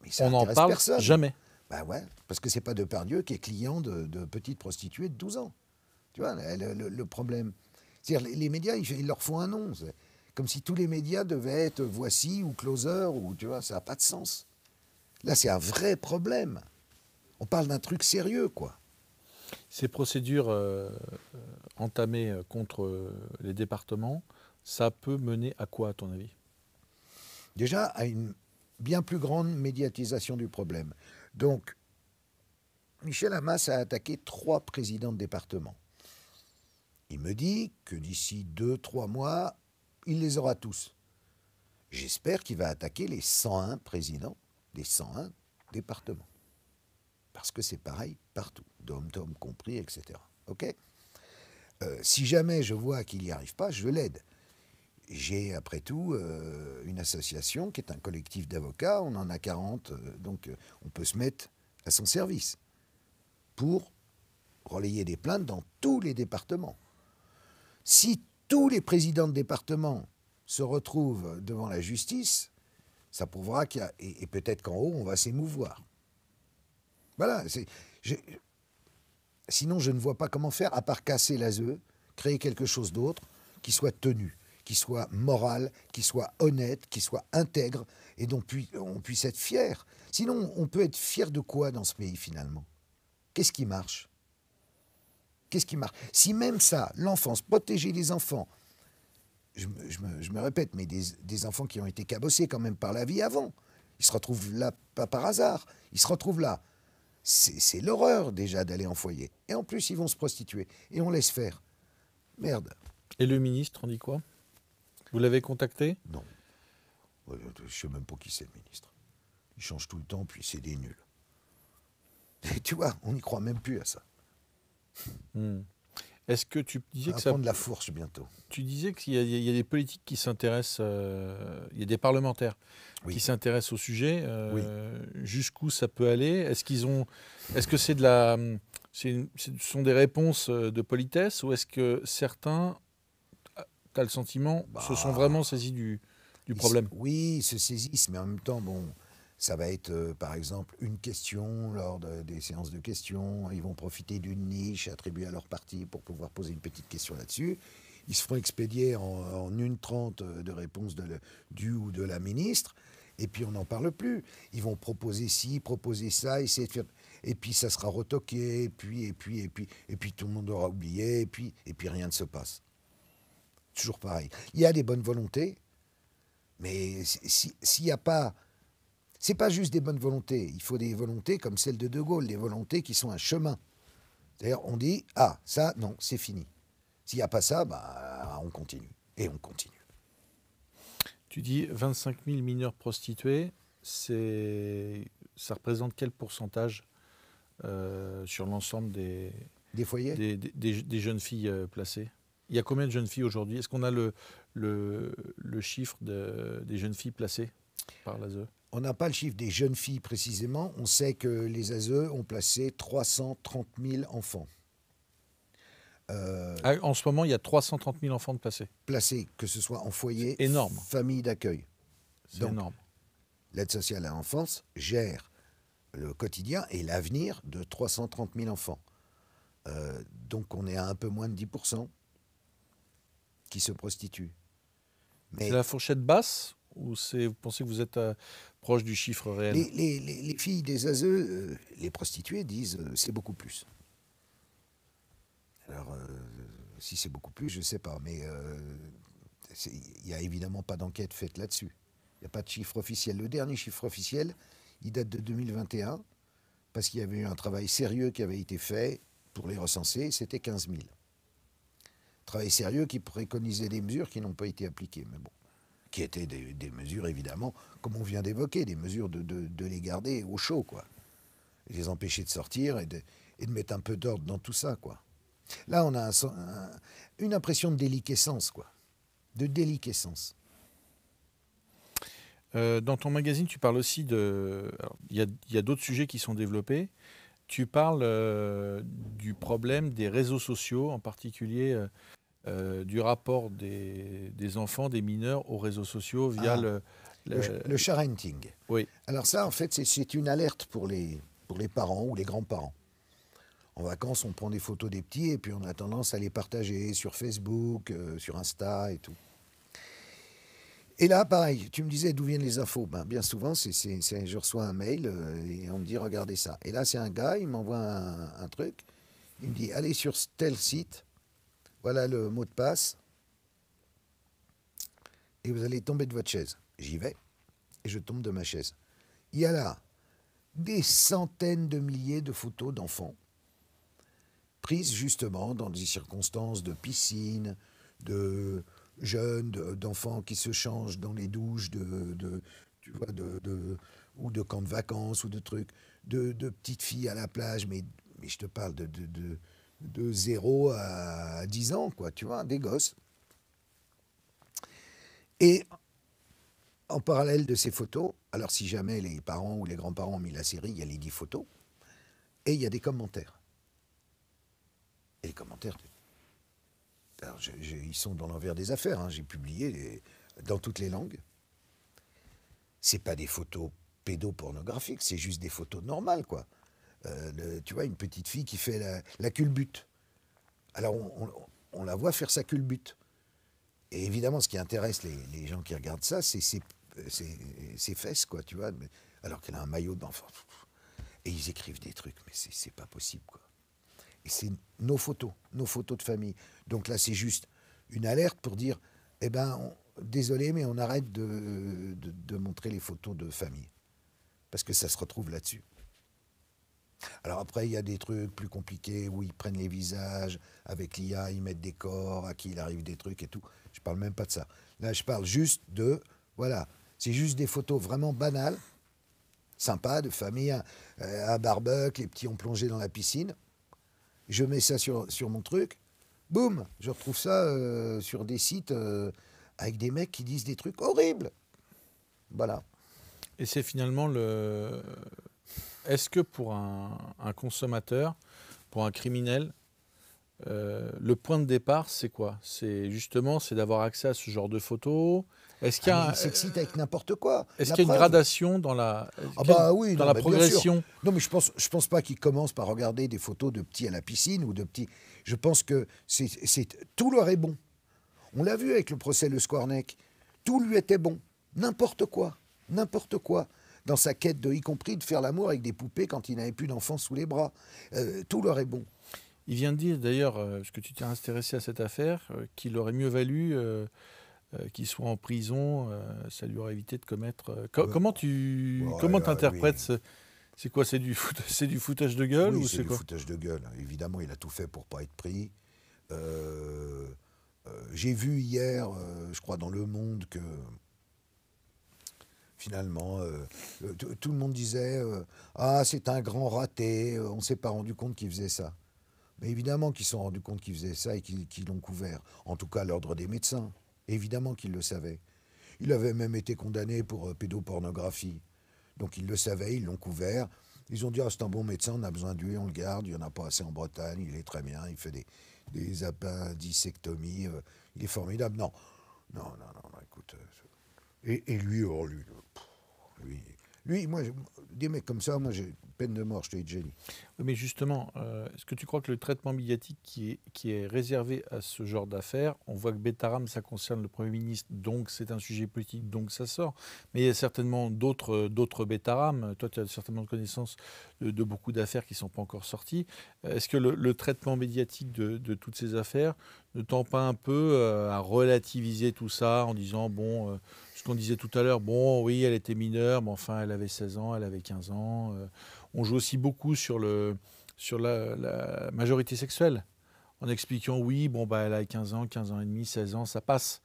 Mais ça on n'en n'intéresse parle personne. jamais. Ben ouais, parce que c'est pas Depardieu qui est client de petites prostituées de 12 ans. Tu vois, le problème. C'est-à-dire, les médias, ils leur font un nom. C'est comme si tous les médias devaient être Voici ou Closer, ou tu vois, ça n'a pas de sens. Là, c'est un vrai problème. On parle d'un truc sérieux, quoi. Ces procédures entamées contre les départements, ça peut mener à quoi, à ton avis? Déjà, à une bien plus grande médiatisation du problème. Donc, Michel Hammas a attaqué 3 présidents de département. Il me dit que d'ici 2-3 mois, il les aura tous. J'espère qu'il va attaquer les 101 présidents des 101 départements. Parce que c'est pareil partout, dom-tom compris, etc. Ok ? Si jamais je vois qu'il n'y arrive pas, je l'aide. J'ai, après tout, une association qui est un collectif d'avocats. On en a 40, donc on peut se mettre à son service pour relayer des plaintes dans tous les départements. Si tous les présidents de département se retrouvent devant la justice, ça prouvera qu'il y a... Et peut-être qu'en haut, on va s'émouvoir. Voilà. Sinon, je ne vois pas comment faire, à part casser l'ASE, créer quelque chose d'autre qui soit tenu, qui soit moral, qui soit honnête, qui soit intègre, et dont on puisse être fier. Sinon, on peut être fier de quoi dans ce pays, finalement? Qu'est-ce qui marche? Qu'est-ce qui marche? Si même ça, l'enfance, protéger les enfants, je me répète, mais des enfants qui ont été cabossés quand même par la vie avant, ils se retrouvent là, pas par hasard, ils se retrouvent là. C'est l'horreur déjà d'aller en foyer. Et en plus, ils vont se prostituer. Et on laisse faire. Merde. Et le ministre, on dit quoi? Vous l'avez contacté? Non. Je ne sais même pas qui c'est, le ministre. Il change tout le temps, puis c'est des nuls. Et tu vois, on n'y croit même plus à ça. Hmm. Est-ce que tu disais On va que ça, prendre la fourche bientôt. tu disais il y a des politiques qui s'intéressent, il y a des parlementaires qui Oui, s'intéressent au sujet. oui. Jusqu'où ça peut aller? Est-ce que c'est de la, ce sont des réponses de politesse ou est-ce que certains, tu as le sentiment, se sont Bah, vraiment saisis du problème? oui, ils se saisissent, mais en même temps, bon, ça va être, par exemple, une question des séances de questions. Ils vont profiter d'une niche attribuée à leur parti pour pouvoir poser une petite question là-dessus. Ils se feront expédier en 1h30 de réponse du ou de la ministre, et puis on n'en parle plus. Ils vont proposer ci, proposer ça, essayer de faire. Et puis ça sera retoqué, et puis tout le monde aura oublié, et puis rien ne se passe. Toujours pareil. Il y a des bonnes volontés, mais s'il n'y a pas. C'est pas juste des bonnes volontés. Il faut des volontés comme celle de De Gaulle, des volontés qui sont un chemin. C'est-à-dire, on dit, ah, ça, non, c'est fini. S'il n'y a pas ça, bah, on continue. Et on continue. Tu dis 25 000 mineurs prostitués, ça représente quel pourcentage sur l'ensemble Des foyers? des jeunes filles placées? Il y a combien de jeunes filles aujourd'hui? Est-ce qu'on a le chiffre des jeunes filles placées par l'ASE? On n'a pas le chiffre des jeunes filles précisément. On sait que les ASE ont placé 330 000 enfants. Ah, en ce moment, il y a 330 000 enfants de placés. Placés, que ce soit en C'est foyer, énorme. famille d'accueil. C'est Donc, énorme. l'aide sociale à l'enfance gère le quotidien et l'avenir de 330 000 enfants. Donc on est à un peu moins de 10% qui se prostituent. C'est Mais la fourchette basse ou vous pensez que vous êtes proche du chiffre réel? les filles des ASE, les prostituées disent c'est beaucoup plus. Alors si c'est beaucoup plus, je ne sais pas, mais il n'y a évidemment pas d'enquête faite là-dessus. Il n'y a pas de chiffre officiel. Le dernier chiffre officiel, il date de 2021, parce qu'il y avait eu un travail sérieux qui avait été fait pour les recenser, c'était 15 000. Travail sérieux qui préconisait des mesures qui n'ont pas été appliquées, mais bon, qui étaient des mesures évidemment, comme on vient d'évoquer, des mesures de les garder au chaud, quoi. Et les empêcher de sortir et de mettre un peu d'ordre dans tout ça, quoi. Là, on a une impression de déliquescence, quoi. De déliquescence. Dans ton magazine, tu parles aussi de... alors, il y a d'autres sujets qui sont développés. Tu parles du problème des réseaux sociaux, en particulier du rapport des enfants, des mineurs aux réseaux sociaux via Ah, le- le sharenting. Oui, Alors ça, en fait, c'est une alerte pour les parents ou les grands-parents. En vacances, on prend des photos des petits et puis on a tendance à les partager sur Facebook, sur Insta et tout. Et là, pareil, tu me disais d'où viennent les infos. Ben, bien souvent, je reçois un mail et on me dit regardez ça. Et là, c'est un gars, il m'envoie un truc. Il me dit allez sur tel site, voilà le mot de passe, et vous allez tomber de votre chaise. J'y vais et je tombe de ma chaise. Il y a là des centaines de milliers de photos d'enfants prises justement dans des circonstances de piscine, de jeunes, d'enfants qui se changent dans les douches, tu vois, ou de camps de vacances, ou de trucs, de petites filles à la plage, mais je te parle de 0 à 10 ans, quoi, tu vois, des gosses. Et en parallèle de ces photos, alors si jamais les parents ou les grands-parents ont mis la série, il y a les 10 photos, et il y a des commentaires. Et les commentaires, alors ils sont dans l'envers des affaires, hein. J'ai publié dans toutes les langues. C'est pas des photos pédopornographiques, c'est juste des photos normales, quoi. Tu vois, une petite fille qui fait la culbute. Alors on la voit faire sa culbute. Et évidemment, ce qui intéresse les gens qui regardent ça, c'est ses fesses, quoi, tu vois. Alors qu'elle a un maillot d'enfant. Et ils écrivent des trucs, mais c'est pas possible, quoi. Et c'est nos photos de famille. Donc là, c'est juste une alerte pour dire, eh ben, désolé, mais on arrête de montrer les photos de famille. Parce que ça se retrouve là-dessus. Alors après, il y a des trucs plus compliqués où ils prennent les visages, avec l'IA, ils mettent des corps, à qui il arrive des trucs et tout. Je parle même pas de ça. Là, je parle juste voilà, c'est juste des photos vraiment banales, sympas, de famille, à barbecue, les petits ont plongé dans la piscine. je mets ça sur mon truc, boum, je retrouve ça sur des sites avec des mecs qui disent des trucs horribles. Voilà. Et c'est finalement le... Est-ce que pour un consommateur, pour un criminel, le point de départ, c'est quoi? C'est justement, c'est d'avoir accès à ce genre de photos. Est-ce qu'il y a, Il s'excite avec n'importe quoi. est-ce La qu'il y a une preuve. gradation dans la, Ah bah oui, dans non, la mais bien sûr. progression? Non, mais je pense pas qu'il commence par regarder des photos de petits à la piscine ou de petits. Je pense que tout leur est bon. On l'a vu avec le procès Le Squarneck. Tout lui était bon. N'importe quoi. N'importe quoi. Dans sa quête y compris de faire l'amour avec des poupées quand il n'avait plus d'enfants sous les bras. Tout leur est bon. Il vient de dire d'ailleurs, parce que tu t'es intéressé à cette affaire, qu'il aurait mieux valu qu'il soit en prison. Ça lui aurait évité de commettre. Comment tu t'interprètes oui. C'est quoi? C'est du foutage de gueule Oui, ou c'est c'est du quoi? foutage de gueule. Évidemment, il a tout fait pour pas être pris. J'ai vu hier, je crois dans Le Monde, que finalement, tout le monde disait ah, c'est un grand raté, on ne s'est pas rendu compte qu'il faisait ça. Mais évidemment qu'ils se sont rendus compte qu'il faisait ça et qu'ils l'ont couvert. En tout cas, l'ordre des médecins. Évidemment qu'ils le savaient. Il avait même été condamné pour pédopornographie. Donc ils le savaient, ils l'ont couvert. Ils ont dit, ah, c'est un bon médecin, on a besoin de lui, on le garde, il n'y en a pas assez en Bretagne, il est très bien, il fait des appendicectomies, il est formidable. Non, écoute. Et lui, lui, moi, des mecs comme ça, moi, j'ai peine de mort, je te dis, Jenny. Oui, mais justement, est-ce que tu crois que le traitement médiatique qui est réservé à ce genre d'affaires, on voit que Betaram, ça concerne le Premier ministre, donc c'est un sujet politique, donc ça sort. Mais il y a certainement d'autres Betaram. Toi, tu as certainement connaissance de beaucoup d'affaires qui ne sont pas encore sorties. Est-ce que le traitement médiatique de toutes ces affaires ne tend pas un peu à relativiser tout ça en disant, bon, ce qu'on disait tout à l'heure, bon, oui, elle était mineure, mais enfin, elle avait 16 ans, elle avait 15 ans. On joue aussi beaucoup sur la majorité sexuelle, en expliquant, oui, bon, bah, elle a 15 ans et demi, 16 ans, ça passe.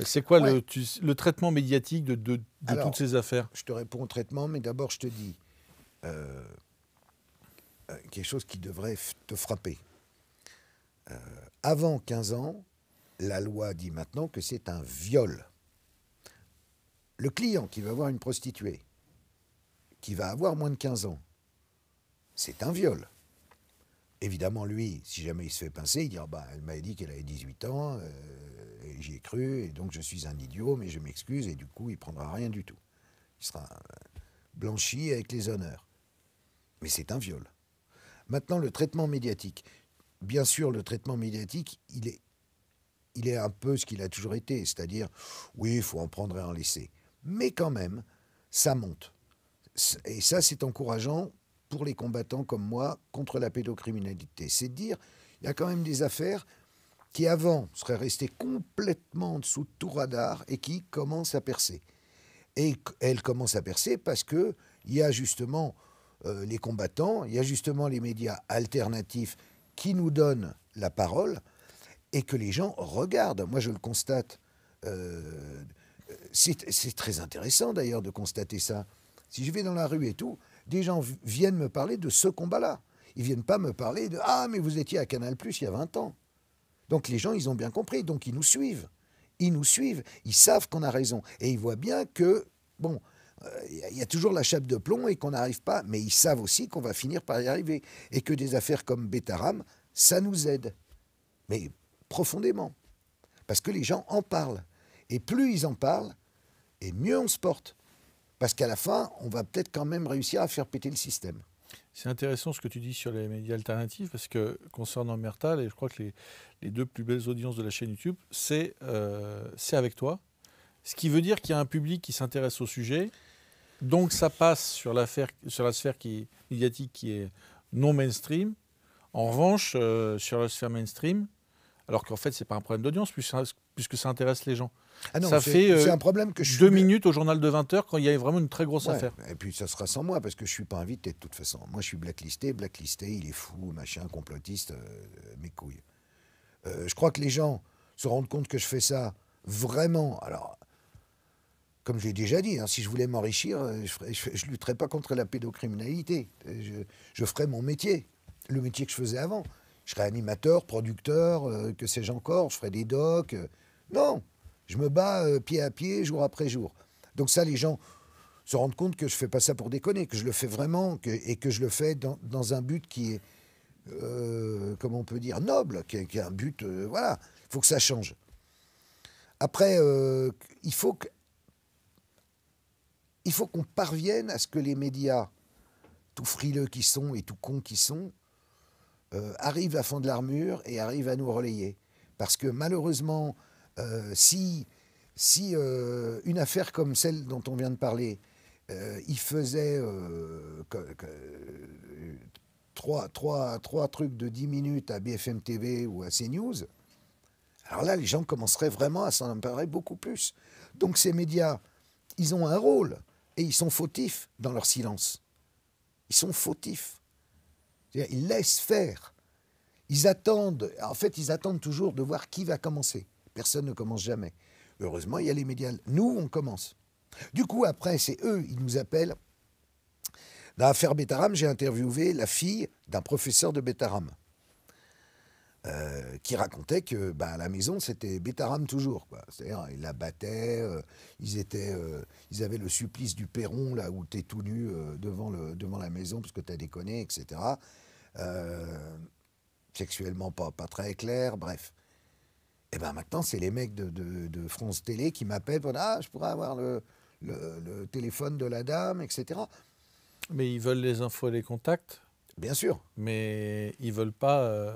C'est quoi Ouais. le traitement médiatique de Alors, toutes ces affaires? je te réponds au traitement, mais d'abord, je te dis quelque chose qui devrait te frapper. Avant 15 ans, la loi dit maintenant que c'est un viol. Le client qui va voir une prostituée, qui va avoir moins de 15 ans, c'est un viol. Évidemment, lui, si jamais il se fait pincer, il dira bah, elle m'avait dit qu'elle avait 18 ans, et j'y ai cru, et donc je suis un idiot, mais je m'excuse, et du coup, il ne prendra rien du tout. Il sera blanchi avec les honneurs. Mais c'est un viol. Maintenant, le traitement médiatique. Bien sûr, le traitement médiatique, il est un peu ce qu'il a toujours été, c'est-à-dire, oui, il faut en prendre et en laisser. Mais quand même, ça monte. Et ça, c'est encourageant pour les combattants comme moi contre la pédocriminalité. C'est de dire, il y a quand même des affaires qui avant seraient restées complètement en dessous de tout radar et qui commencent à percer. Et elles commencent à percer parce qu'il y a justement les combattants, il y a justement les médias alternatifs qui nous donnent la parole et que les gens regardent. Moi, je le constate. C'est très intéressant d'ailleurs de constater ça. Si je vais dans la rue et tout, des gens viennent me parler de ce combat-là. Ils ne viennent pas me parler de « Ah, mais vous étiez à Canal+ il y a 20 ans ». Donc les gens, ils ont bien compris, donc ils nous suivent. Ils nous suivent, ils savent qu'on a raison. Et ils voient bien que, bon, il y a toujours la chape de plomb et qu'on n'arrive pas, mais ils savent aussi qu'on va finir par y arriver. Et que des affaires comme Betaram, ça nous aide. Mais profondément. Parce que les gens en parlent. Et plus ils en parlent, et mieux on se porte. Parce qu'à la fin, on va peut-être quand même réussir à faire péter le système. C'est intéressant ce que tu dis sur les médias alternatifs, parce que concernant Mertal, et je crois que les deux plus belles audiences de la chaîne YouTube, c'est avec toi. Ce qui veut dire qu'il y a un public qui s'intéresse au sujet, donc ça passe sur la sphère médiatique qui est non mainstream. En revanche, sur la sphère mainstream, alors qu'en fait, ce n'est pas un problème d'audience, puisque ça intéresse les gens. Ah non, ça fait c'est un problème que je 2 minutes au journal de 20 h quand il y a vraiment une très grosse affaire. Et puis ça sera sans moi, parce que je ne suis pas invité de toute façon. Moi, je suis blacklisté, il est fou, machin, complotiste, mes couilles. Je crois que les gens se rendent compte que je fais ça vraiment. Alors, comme je l'ai déjà dit, si je voulais m'enrichir, je ne lutterais pas contre la pédocriminalité. Je ferais mon métier, le métier que je faisais avant. Je serai animateur, producteur, que sais-je encore, je ferai des docs. Non, je me bats pied à pied, jour après jour. Donc ça, les gens se rendent compte que je ne fais pas ça pour déconner, que je le fais vraiment et que je le fais dans un but qui est, comment on peut dire, noble, qui est un but, voilà, il faut que ça change. Après, il faut qu'on parvienne à ce que les médias, tout frileux qui sont et tout cons qui sont, arrivent à fond de l'armure et arrivent à nous relayer. Parce que malheureusement, si une affaire comme celle dont on vient de parler, il faisait trois trucs de 10 minutes à BFM TV ou à CNews, alors là, les gens commenceraient vraiment à s'en emparer beaucoup plus. Donc ces médias, ils ont un rôle et ils sont fautifs dans leur silence. Ils sont fautifs. C'est-à-dire, ils laissent faire. Ils attendent toujours de voir qui va commencer. Personne ne commence jamais. Heureusement, il y a les médias. Nous, on commence. Du coup, après, c'est eux, ils nous appellent. Dans l'affaire Betaram, j'ai interviewé la fille d'un professeur de Betaram. Qui racontait que à la maison, c'était Betaram toujours. C'est-à-dire, ils la battaient, ils avaient le supplice du perron, là où tu es tout nu devant la maison, parce que tu as déconné, etc. Sexuellement pas très clair, bref. Et maintenant, c'est les mecs de France Télé qui m'appellent, voilà, je pourrais avoir le téléphone de la dame, etc. Mais ils veulent les infos et les contacts. Bien sûr. Mais ils veulent pas...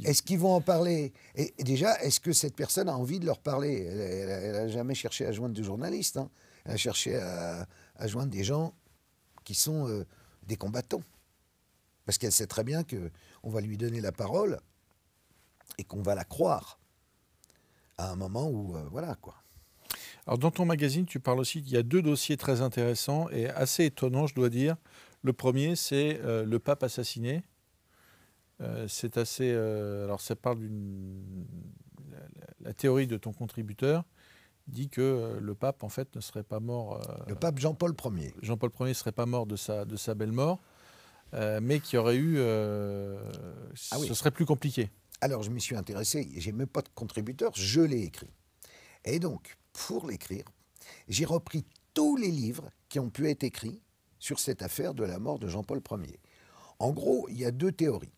Est-ce qu'ils vont en parler? Et déjà, est-ce que cette personne a envie de leur parler? Elle n'a jamais cherché à joindre des journalistes. Hein. Elle a cherché à joindre des gens qui sont des combattants. Parce qu'elle sait très bien qu'on va lui donner la parole et qu'on va la croire à un moment où... voilà, quoi. Alors, dans ton magazine, tu parles aussi qu'il y a 2 dossiers très intéressants et assez étonnants, je dois dire. Le premier, c'est le pape assassiné. C'est assez... alors, ça parle la théorie de ton contributeur dit que le pape, en fait, ne serait pas mort... le pape Jean-Paul Ier. Jean-Paul Ier ne serait pas mort de sa belle mort, mais qu'il y aurait eu... oui. Ce serait plus compliqué. Alors, je m'y suis intéressé. J'ai même pas de contributeur, je l'ai écrit. Et donc, pour l'écrire, j'ai repris tous les livres qui ont pu être écrits sur cette affaire de la mort de Jean-Paul Ier. En gros, il y a 2 théories.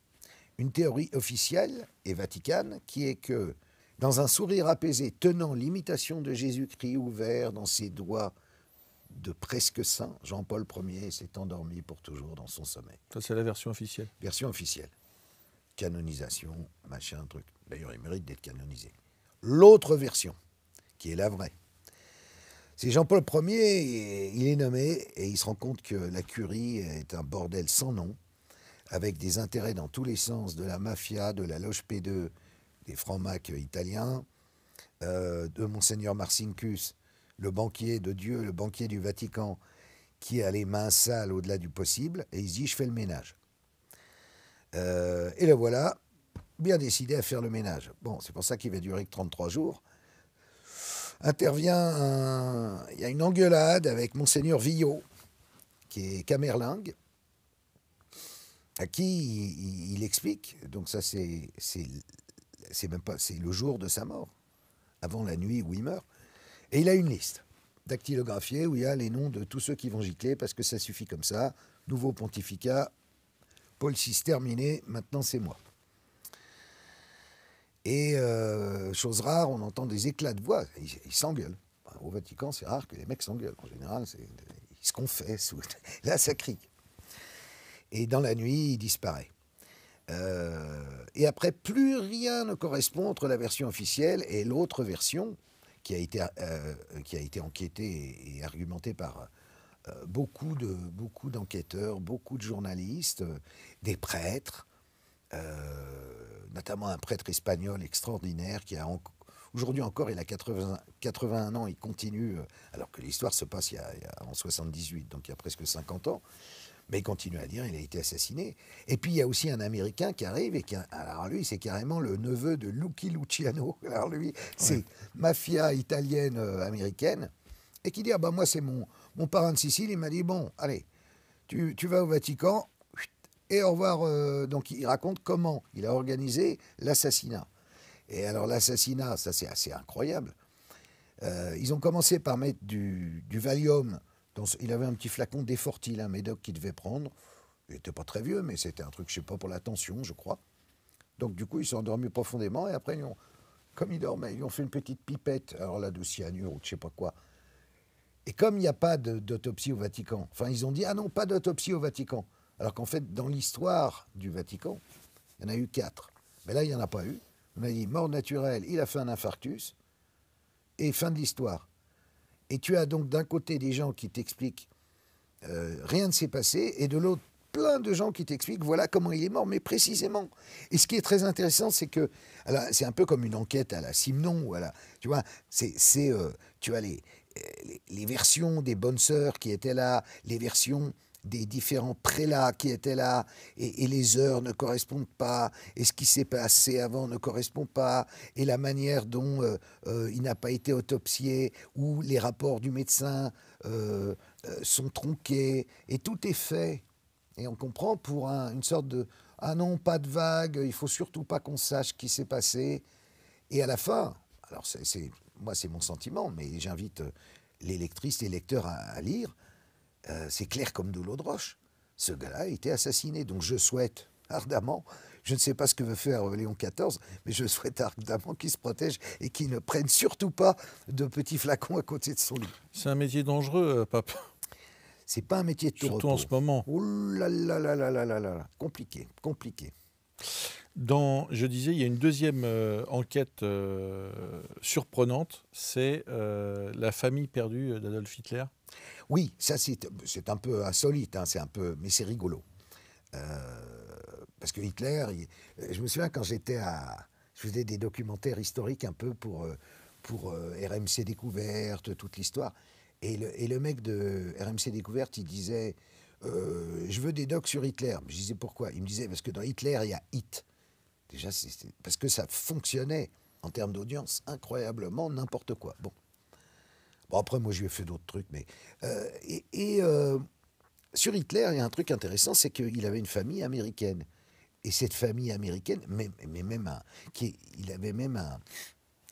Une théorie officielle et vaticane qui est que, dans un sourire apaisé, tenant l'imitation de Jésus-Christ ouvert dans ses doigts de presque saint, Jean-Paul Ier s'est endormi pour toujours dans son sommeil. Ça, c'est la version officielle. Version officielle. Canonisation, machin, truc. D'ailleurs, il mérite d'être canonisé. L'autre version, qui est la vraie, c'est Jean-Paul Ier, il est nommé et il se rend compte que la curie est un bordel sans nom, avec des intérêts dans tous les sens, de la mafia, de la loge P2, des francs-macs italiens, de Monseigneur Marcinkus, le banquier de Dieu, le banquier du Vatican, qui a les mains sales au-delà du possible, et il se dit, je fais le ménage. Et le voilà, bien décidé à faire le ménage. Bon, c'est pour ça qu'il va durer que 33 jours. Intervient, il y a une engueulade avec Monseigneur Villot, qui est camerlingue, à qui il explique, donc ça c'est le jour de sa mort, avant la nuit où il meurt, et il a une liste dactylographiée où il y a les noms de tous ceux qui vont gicler, parce que ça suffit comme ça, nouveau pontificat, Paul VI terminé, maintenant c'est moi. Et chose rare, on entend des éclats de voix, ils s'engueulent. Au Vatican, c'est rare que les mecs s'engueulent, en général, ils se confessent, là ça crie. Et dans la nuit, il disparaît. Et après, plus rien ne correspond entre la version officielle et l'autre version, qui a été enquêtée et argumentée par beaucoup d'enquêteurs, beaucoup de journalistes, des prêtres, notamment un prêtre espagnol extraordinaire qui a aujourd'hui encore, il a 81 ans, il continue, alors que l'histoire se passe en 78, donc il y a presque 50 ans. Mais il continue à dire, il a été assassiné. Et puis il y a aussi un Américain qui arrive, alors lui, c'est carrément le neveu de Lucky Luciano. Alors lui, c'est mafia italienne américaine, et qui dit, ah ben moi c'est mon parrain de Sicile, il m'a dit, bon, allez, tu vas au Vatican, Et au revoir. Donc il raconte comment il a organisé l'assassinat. Et alors l'assassinat, ça c'est assez incroyable. Ils ont commencé par mettre du Valium. Il avait un petit flacon d'Effortil, un médoc qu'il devait prendre. Il n'était pas très vieux, mais c'était un truc, je sais pas, pour la tension, je crois. Donc du coup, il s'est endormi profondément. Et après, comme il dormait, ils ont fait une petite pipette. Alors là, de cyanure ou de je sais pas quoi. Et comme il n'y a pas d'autopsie au Vatican, enfin, ils ont dit, ah non, pas d'autopsie au Vatican. Alors qu'en fait, dans l'histoire du Vatican, il y en a eu 4. Mais là, il n'y en a pas eu. On a dit mort naturelle, il a fait un infarctus, et fin de l'histoire. Et tu as donc d'un côté des gens qui t'expliquent rien ne s'est passé, et de l'autre, plein de gens qui t'expliquent voilà comment il est mort, mais précisément. Et ce qui est très intéressant, c'est que c'est un peu comme une enquête à la Simon, ou à la, tu vois, tu as les versions des bonnes sœurs qui étaient là, les versions des différents prélats qui étaient là, et les heures ne correspondent pas, et ce qui s'est passé avant ne correspond pas, et la manière dont il n'a pas été autopsié, ou les rapports du médecin sont tronqués, et tout est fait. Et on comprend pour une sorte de « Ah non, pas de vague, il faut surtout pas qu'on sache ce qui s'est passé ». Et à la fin, alors moi c'est mon sentiment, mais j'invite les lectrices, les lecteurs à lire, c'est clair comme de l'eau de roche. Ce gars-là a été assassiné. Donc je souhaite ardemment, je ne sais pas ce que veut faire Léon XIV, mais je souhaite ardemment qu'il se protège et qu'il ne prenne surtout pas de petits flacons à côté de son lit. C'est un métier dangereux, pape. C'est pas un métier de tout Surtout repos. en ce moment. Oh là là là là là là là, compliqué, compliqué. Je disais, il y a une deuxième enquête surprenante, c'est la famille perdue d'Adolf Hitler. Oui, ça c'est un peu insolite, hein, mais c'est rigolo. Parce que Hitler, je me souviens quand je faisais des documentaires historiques un peu pour RMC Découverte, toute l'histoire. Et le mec de RMC Découverte, il disait je veux des docs sur Hitler. Je disais pourquoi? Il me disait parce que dans Hitler, il y a Hit. Déjà, parce que ça fonctionnait en termes d'audience incroyablement n'importe quoi. Bon, après, moi, je lui ai fait d'autres trucs. Mais, sur Hitler, il y a un truc intéressant, c'est qu'il avait une famille américaine. Et cette famille américaine, il avait même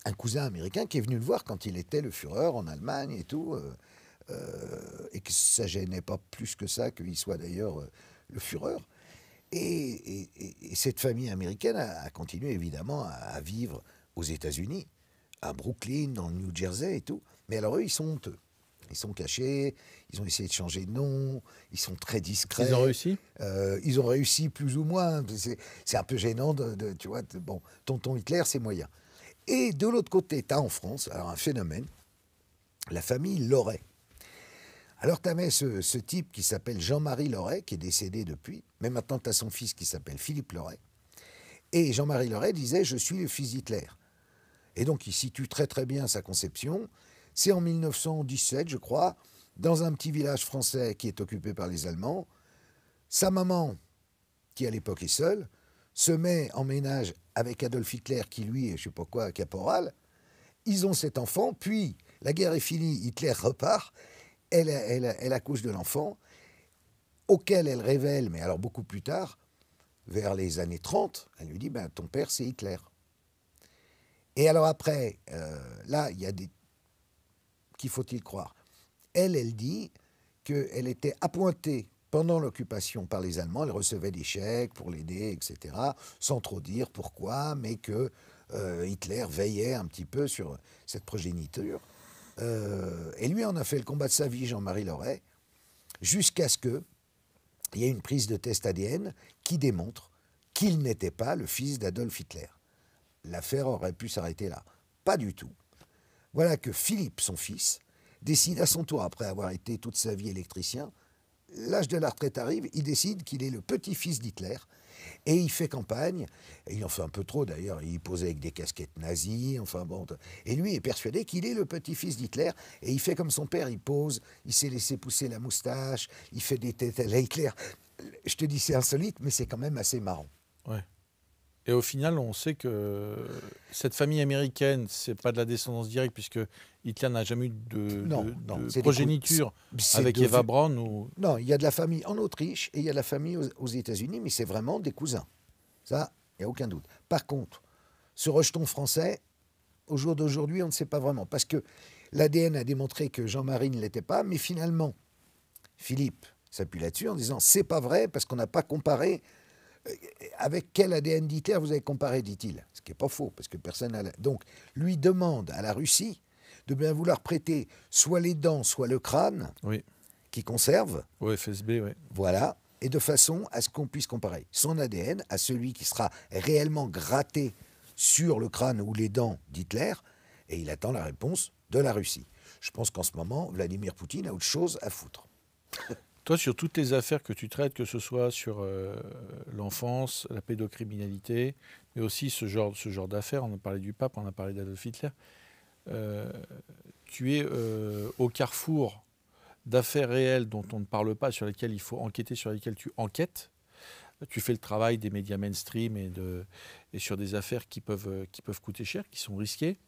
un cousin américain qui est venu le voir quand il était le Führer en Allemagne et tout, et que ça gênait pas plus que ça qu'il soit d'ailleurs le Führer. Et cette famille américaine a continué évidemment à vivre aux États-Unis, à Brooklyn, dans le New Jersey et tout. Mais alors eux, ils sont honteux. Ils sont cachés, ils ont essayé de changer de nom, ils sont très discrets. Ils ont réussi? Ils ont réussi plus ou moins. C'est un peu gênant tu vois, bon, tonton Hitler, c'est moyen. Et de l'autre côté, tu as en France alors un phénomène, la famille Loret. Alors tu avais ce type qui s'appelle Jean-Marie Loret, qui est décédé depuis, mais maintenant tu as son fils qui s'appelle Philippe Loret. Et Jean-Marie Loret disait « Je suis le fils d'Hitler ». Et donc il situe très très bien sa conception. C'est en 1917, je crois, dans un petit village français qui est occupé par les Allemands. Sa maman, qui à l'époque est seule, se met en ménage avec Adolf Hitler, qui lui est, je ne sais pas quoi, caporal. Ils ont cet enfant, puis la guerre est finie, Hitler repart, elle accouche de l'enfant, auquel elle révèle, mais alors beaucoup plus tard, vers les années 30, elle lui dit ben, ton père c'est Hitler. Et alors après, là, il y a des... Qui faut-il croire? Elle dit qu'elle était appointée pendant l'occupation par les Allemands, elle recevait des chèques pour l'aider, etc., sans trop dire pourquoi, mais que Hitler veillait un petit peu sur cette progéniture. Et lui en a fait le combat de sa vie, Jean-Marie Loret, jusqu'à ce qu'il y ait une prise de test ADN qui démontre qu'il n'était pas le fils d'Adolf Hitler. L'affaire aurait pu s'arrêter là. Pas du tout. Voilà que Philippe, son fils, décide à son tour, après avoir été toute sa vie électricien, l'âge de la retraite arrive, il décide qu'il est le petit-fils d'Hitler, et il fait campagne, et il en fait un peu trop d'ailleurs, il posait avec des casquettes nazies, enfin bon, et lui est persuadé qu'il est le petit-fils d'Hitler, et il fait comme son père, il pose, il s'est laissé pousser la moustache, il fait des têtes à la Hitler. Je te dis c'est insolite, mais c'est quand même assez marrant. Ouais. Et au final, on sait que cette famille américaine, c'est pas de la descendance directe, puisque Hitler n'a jamais eu Non, non, de c'est progéniture c'est avec de- Eva Braun. Ou... Non, il y a de la famille en Autriche et il y a de la famille aux États-Unis, mais c'est vraiment des cousins. Ça, il n'y a aucun doute. Par contre, ce rejeton français, au jour d'aujourd'hui, on ne sait pas vraiment. Parce que l'ADN a démontré que Jean-Marie ne l'était pas, mais finalement, Philippe s'appuie là-dessus en disant c'est pas vrai parce qu'on n'a pas comparé. Avec quel ADN d'Hitler vous avez comparé, dit-il. Ce qui n'est pas faux, parce que personne n'a... Donc, lui demande à la Russie de bien vouloir prêter soit les dents, soit le crâne, Oui, qui conserve, au FSB, oui. voilà, et de façon à ce qu'on puisse comparer son ADN à celui qui sera réellement gratté sur le crâne ou les dents d'Hitler, et il attend la réponse de la Russie. Je pense qu'en ce moment, Vladimir Poutine a autre chose à foutre. Toi, sur toutes les affaires que tu traites, que ce soit sur l'enfance, la pédocriminalité, mais aussi ce genre d'affaires, on a parlé du pape, on a parlé d'Adolf Hitler, euh, tu es au carrefour d'affaires réelles dont on ne parle pas, sur lesquelles il faut enquêter, sur lesquelles tu enquêtes. Tu fais le travail des médias mainstream et sur des affaires qui peuvent coûter cher, qui sont risquées.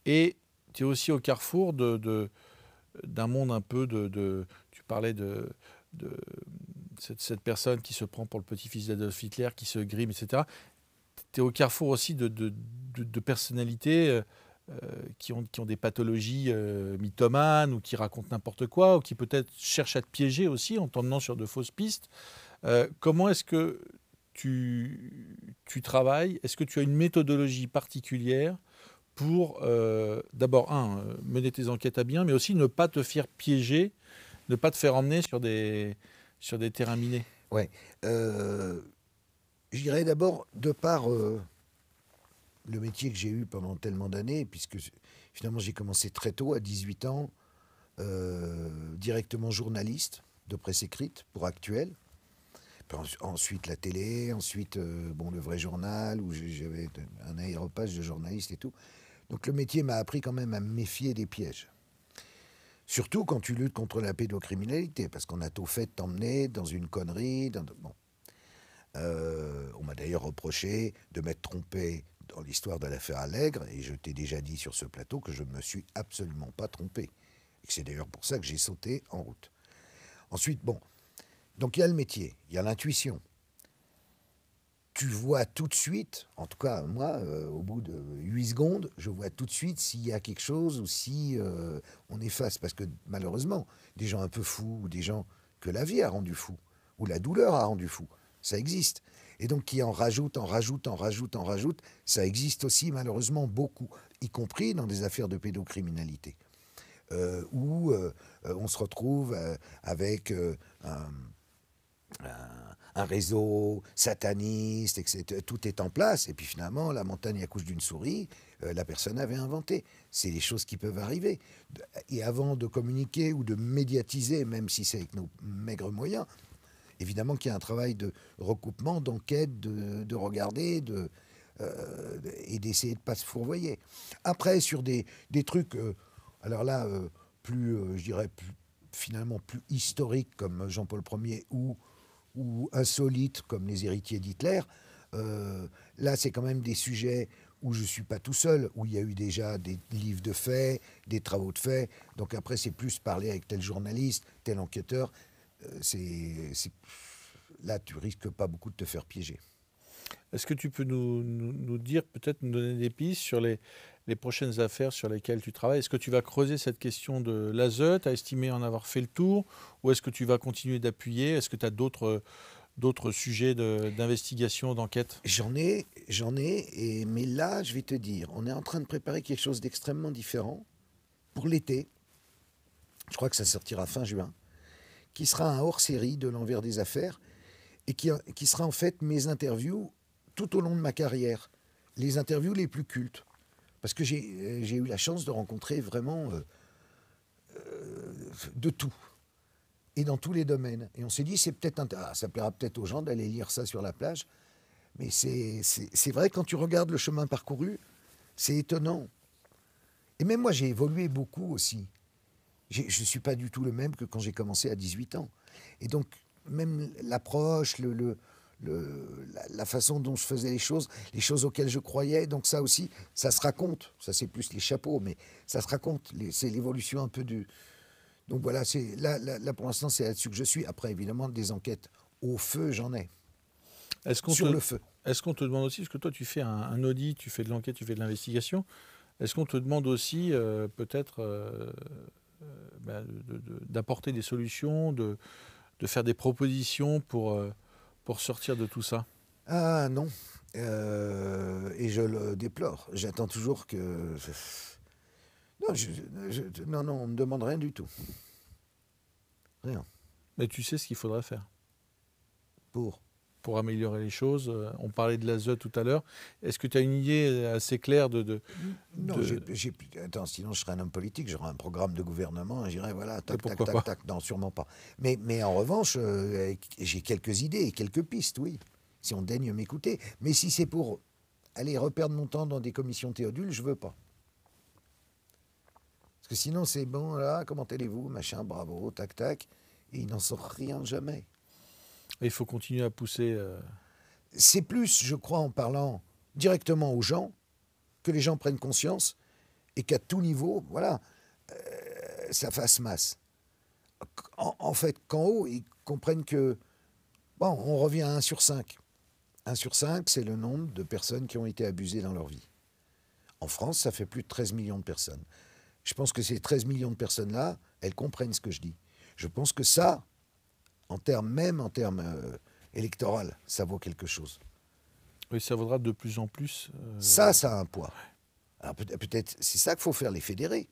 Et tu es aussi au carrefour d'un monde un peu tu parlais de cette personne qui se prend pour le petit-fils d'Adolf Hitler, qui se grime, etc. Tu es au carrefour aussi de personnalités qui ont des pathologies mythomanes ou qui racontent n'importe quoi ou qui peut-être cherchent à te piéger aussi en t'emmenant sur de fausses pistes. Comment est-ce que tu travailles? Est-ce que tu as une méthodologie particulière pour, d'abord, mener tes enquêtes à bien, mais aussi ne pas te faire piéger, ne pas te faire emmener sur des terrains minés? Ouais. Je dirais d'abord, de par le métier que j'ai eu pendant tellement d'années, puisque finalement j'ai commencé très tôt, à 18 ans, directement journaliste de presse écrite pour Actuel. Ensuite la télé, ensuite bon, le vrai journal, où j'avais un aéropage de journaliste et tout. Donc le métier m'a appris quand même à me méfier des pièges. Surtout quand tu luttes contre la pédocriminalité, parce qu'on a tout fait de t'emmener dans une connerie. Bon. On m'a d'ailleurs reproché de m'être trompé dans l'histoire de l'affaire Allègre, et je t'ai déjà dit sur ce plateau que je ne me suis absolument pas trompé. Et que c'est d'ailleurs pour ça que j'ai sauté en route. Ensuite, bon, donc il y a le métier, il y a l'intuition. Tu vois tout de suite, en tout cas moi, au bout de 8 secondes, je vois tout de suite s'il y a quelque chose ou si on est face. Parce que malheureusement, des gens un peu fous, ou des gens que la vie a rendu fous, ou la douleur a rendu fou, ça existe. Et donc qui en rajoutent, ça existe aussi malheureusement beaucoup, y compris dans des affaires de pédocriminalité, où on se retrouve avec un réseau sataniste, etc. Tout est en place, et puis finalement, la montagne accouche d'une souris, la personne avait inventé. C'est des choses qui peuvent arriver. Et avant de communiquer ou de médiatiser, même si c'est avec nos maigres moyens, évidemment qu'il y a un travail de recoupement, d'enquête, de regarder, et d'essayer de ne pas se fourvoyer. Après, sur des trucs, alors là, je dirais, finalement plus historiques, comme Jean-Paul Ier, ou insolites comme les héritiers d'Hitler, là c'est quand même des sujets où je ne suis pas tout seul, où il y a eu déjà des livres de faits, des travaux de faits, donc après c'est plus parler avec tel journaliste, tel enquêteur, là tu risques pas beaucoup de te faire piéger. Est-ce que tu peux nous dire, peut-être nous donner des pistes sur les prochaines affaires sur lesquelles tu travailles? Est-ce que tu vas creuser cette question de l'ASE, tu as estimé en avoir fait le tour, ou est-ce que tu vas continuer d'appuyer? Est-ce que tu as d'autres sujets d'investigation, d'enquête? J'en ai, mais là, je vais te dire, on est en train de préparer quelque chose d'extrêmement différent pour l'été. Je crois que ça sortira fin juin, qui sera un hors-série de l'envers des affaires, et qui sera en fait mes interviews tout au long de ma carrière, les interviews les plus cultes. Parce que j'ai eu la chance de rencontrer vraiment de tout, et dans tous les domaines. Et on s'est dit, ça plaira peut-être aux gens d'aller lire ça sur la plage, mais c'est vrai, quand tu regardes le chemin parcouru, c'est étonnant. Et même moi, j'ai évolué beaucoup aussi. Je ne suis pas du tout le même que quand j'ai commencé à 18 ans. Et donc, même l'approche, la façon dont je faisais les choses auxquelles je croyais. Donc ça aussi, ça se raconte. Ça, c'est plus les chapeaux, mais ça se raconte. C'est l'évolution un peu du... Donc voilà, là pour l'instant, c'est là-dessus que je suis. Après, évidemment, des enquêtes au feu, j'en ai. Sur le feu. Est-ce qu'on te demande aussi, parce que toi, tu fais un audit, tu fais de l'enquête, tu fais de l'investigation, est-ce qu'on te demande aussi peut-être d'apporter des solutions, de faire des propositions pour sortir de tout ça? Ah non. Et je le déplore. J'attends toujours que... Non, non, on ne me demande rien du tout. Rien. Mais tu sais ce qu'il faudrait faire Pour améliorer les choses. On parlait de l'ASE tout à l'heure. Est-ce que tu as une idée assez claire Non, attends, sinon je serais un homme politique, j'aurais un programme de gouvernement, et j'irais, voilà, tac, tac, pourquoi tac, pas tac. Non, sûrement pas. Mais en revanche, j'ai quelques idées et quelques pistes, oui, si on daigne m'écouter. Mais si c'est pour aller reperdre mon temps dans des commissions Théodule, je veux pas. Parce que sinon, c'est bon, là, comment allez-vous, machin, bravo, tac, tac, et il n'en sort rien jamais. Il faut continuer à pousser. C'est plus, je crois, en parlant directement aux gens, que les gens prennent conscience et qu'à tout niveau, voilà, ça fasse masse. En fait, qu'en haut, ils comprennent que, bon, on revient à 1 sur 5. 1 sur 5, c'est le nombre de personnes qui ont été abusées dans leur vie. En France, ça fait plus de 13 millions de personnes. Je pense que ces 13 millions de personnes-là, elles comprennent ce que je dis. Je pense que ça, en termes électoraux, ça vaut quelque chose. Oui, ça vaudra de plus en plus. Ça a un poids. Alors peut-être, c'est ça qu'il faut faire, les fédérer.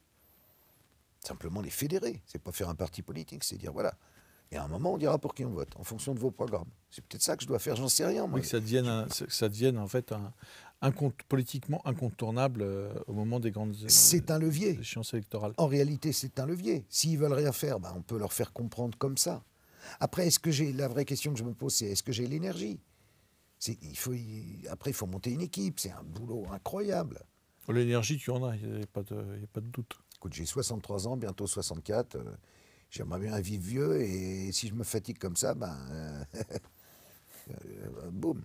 Simplement les fédérer. C'est pas faire un parti politique, c'est dire, voilà. Et à un moment, on dira pour qui on vote, en fonction de vos programmes. C'est peut-être ça que je dois faire, j'en sais rien, moi. Oui, que ça devienne en fait politiquement incontournable au moment des grandes c'est un levier. échéances électorales. En réalité, c'est un levier. S'ils veulent rien faire, on peut leur faire comprendre comme ça. Après, la vraie question que je me pose, c'est est-ce que j'ai l'énergie? Après, il faut monter une équipe. C'est un boulot incroyable. L'énergie, tu en as, il n'y a pas de doute. Écoute, j'ai 63 ans, bientôt 64. J'aimerais bien vivre vieux. Et si je me fatigue comme ça, boum.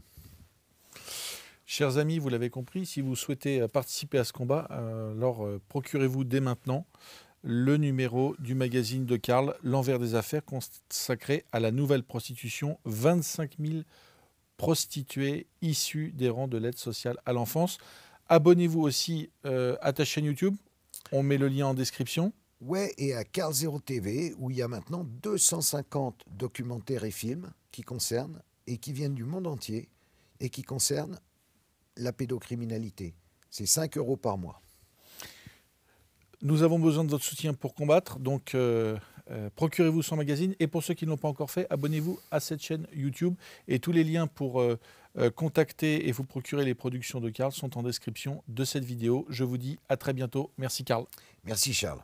Chers amis, vous l'avez compris, si vous souhaitez participer à ce combat, alors procurez-vous dès maintenant le numéro du magazine de Karl, L'envers des affaires, consacré à la nouvelle prostitution. 25 000 prostituées issues des rangs de l'aide sociale à l'enfance. Abonnez-vous aussi à ta chaîne YouTube. On met le lien en description. Ouais, et à Karl Zero TV, où il y a maintenant 250 documentaires et films qui concernent, et qui viennent du monde entier, et qui concernent la pédocriminalité. C'est 5 € par mois. Nous avons besoin de votre soutien pour combattre, donc procurez-vous son magazine. Et pour ceux qui ne l'ont pas encore fait, abonnez-vous à cette chaîne YouTube. Et tous les liens pour contacter et vous procurer les productions de Karl sont en description de cette vidéo. Je vous dis à très bientôt. Merci Karl. Merci Charles.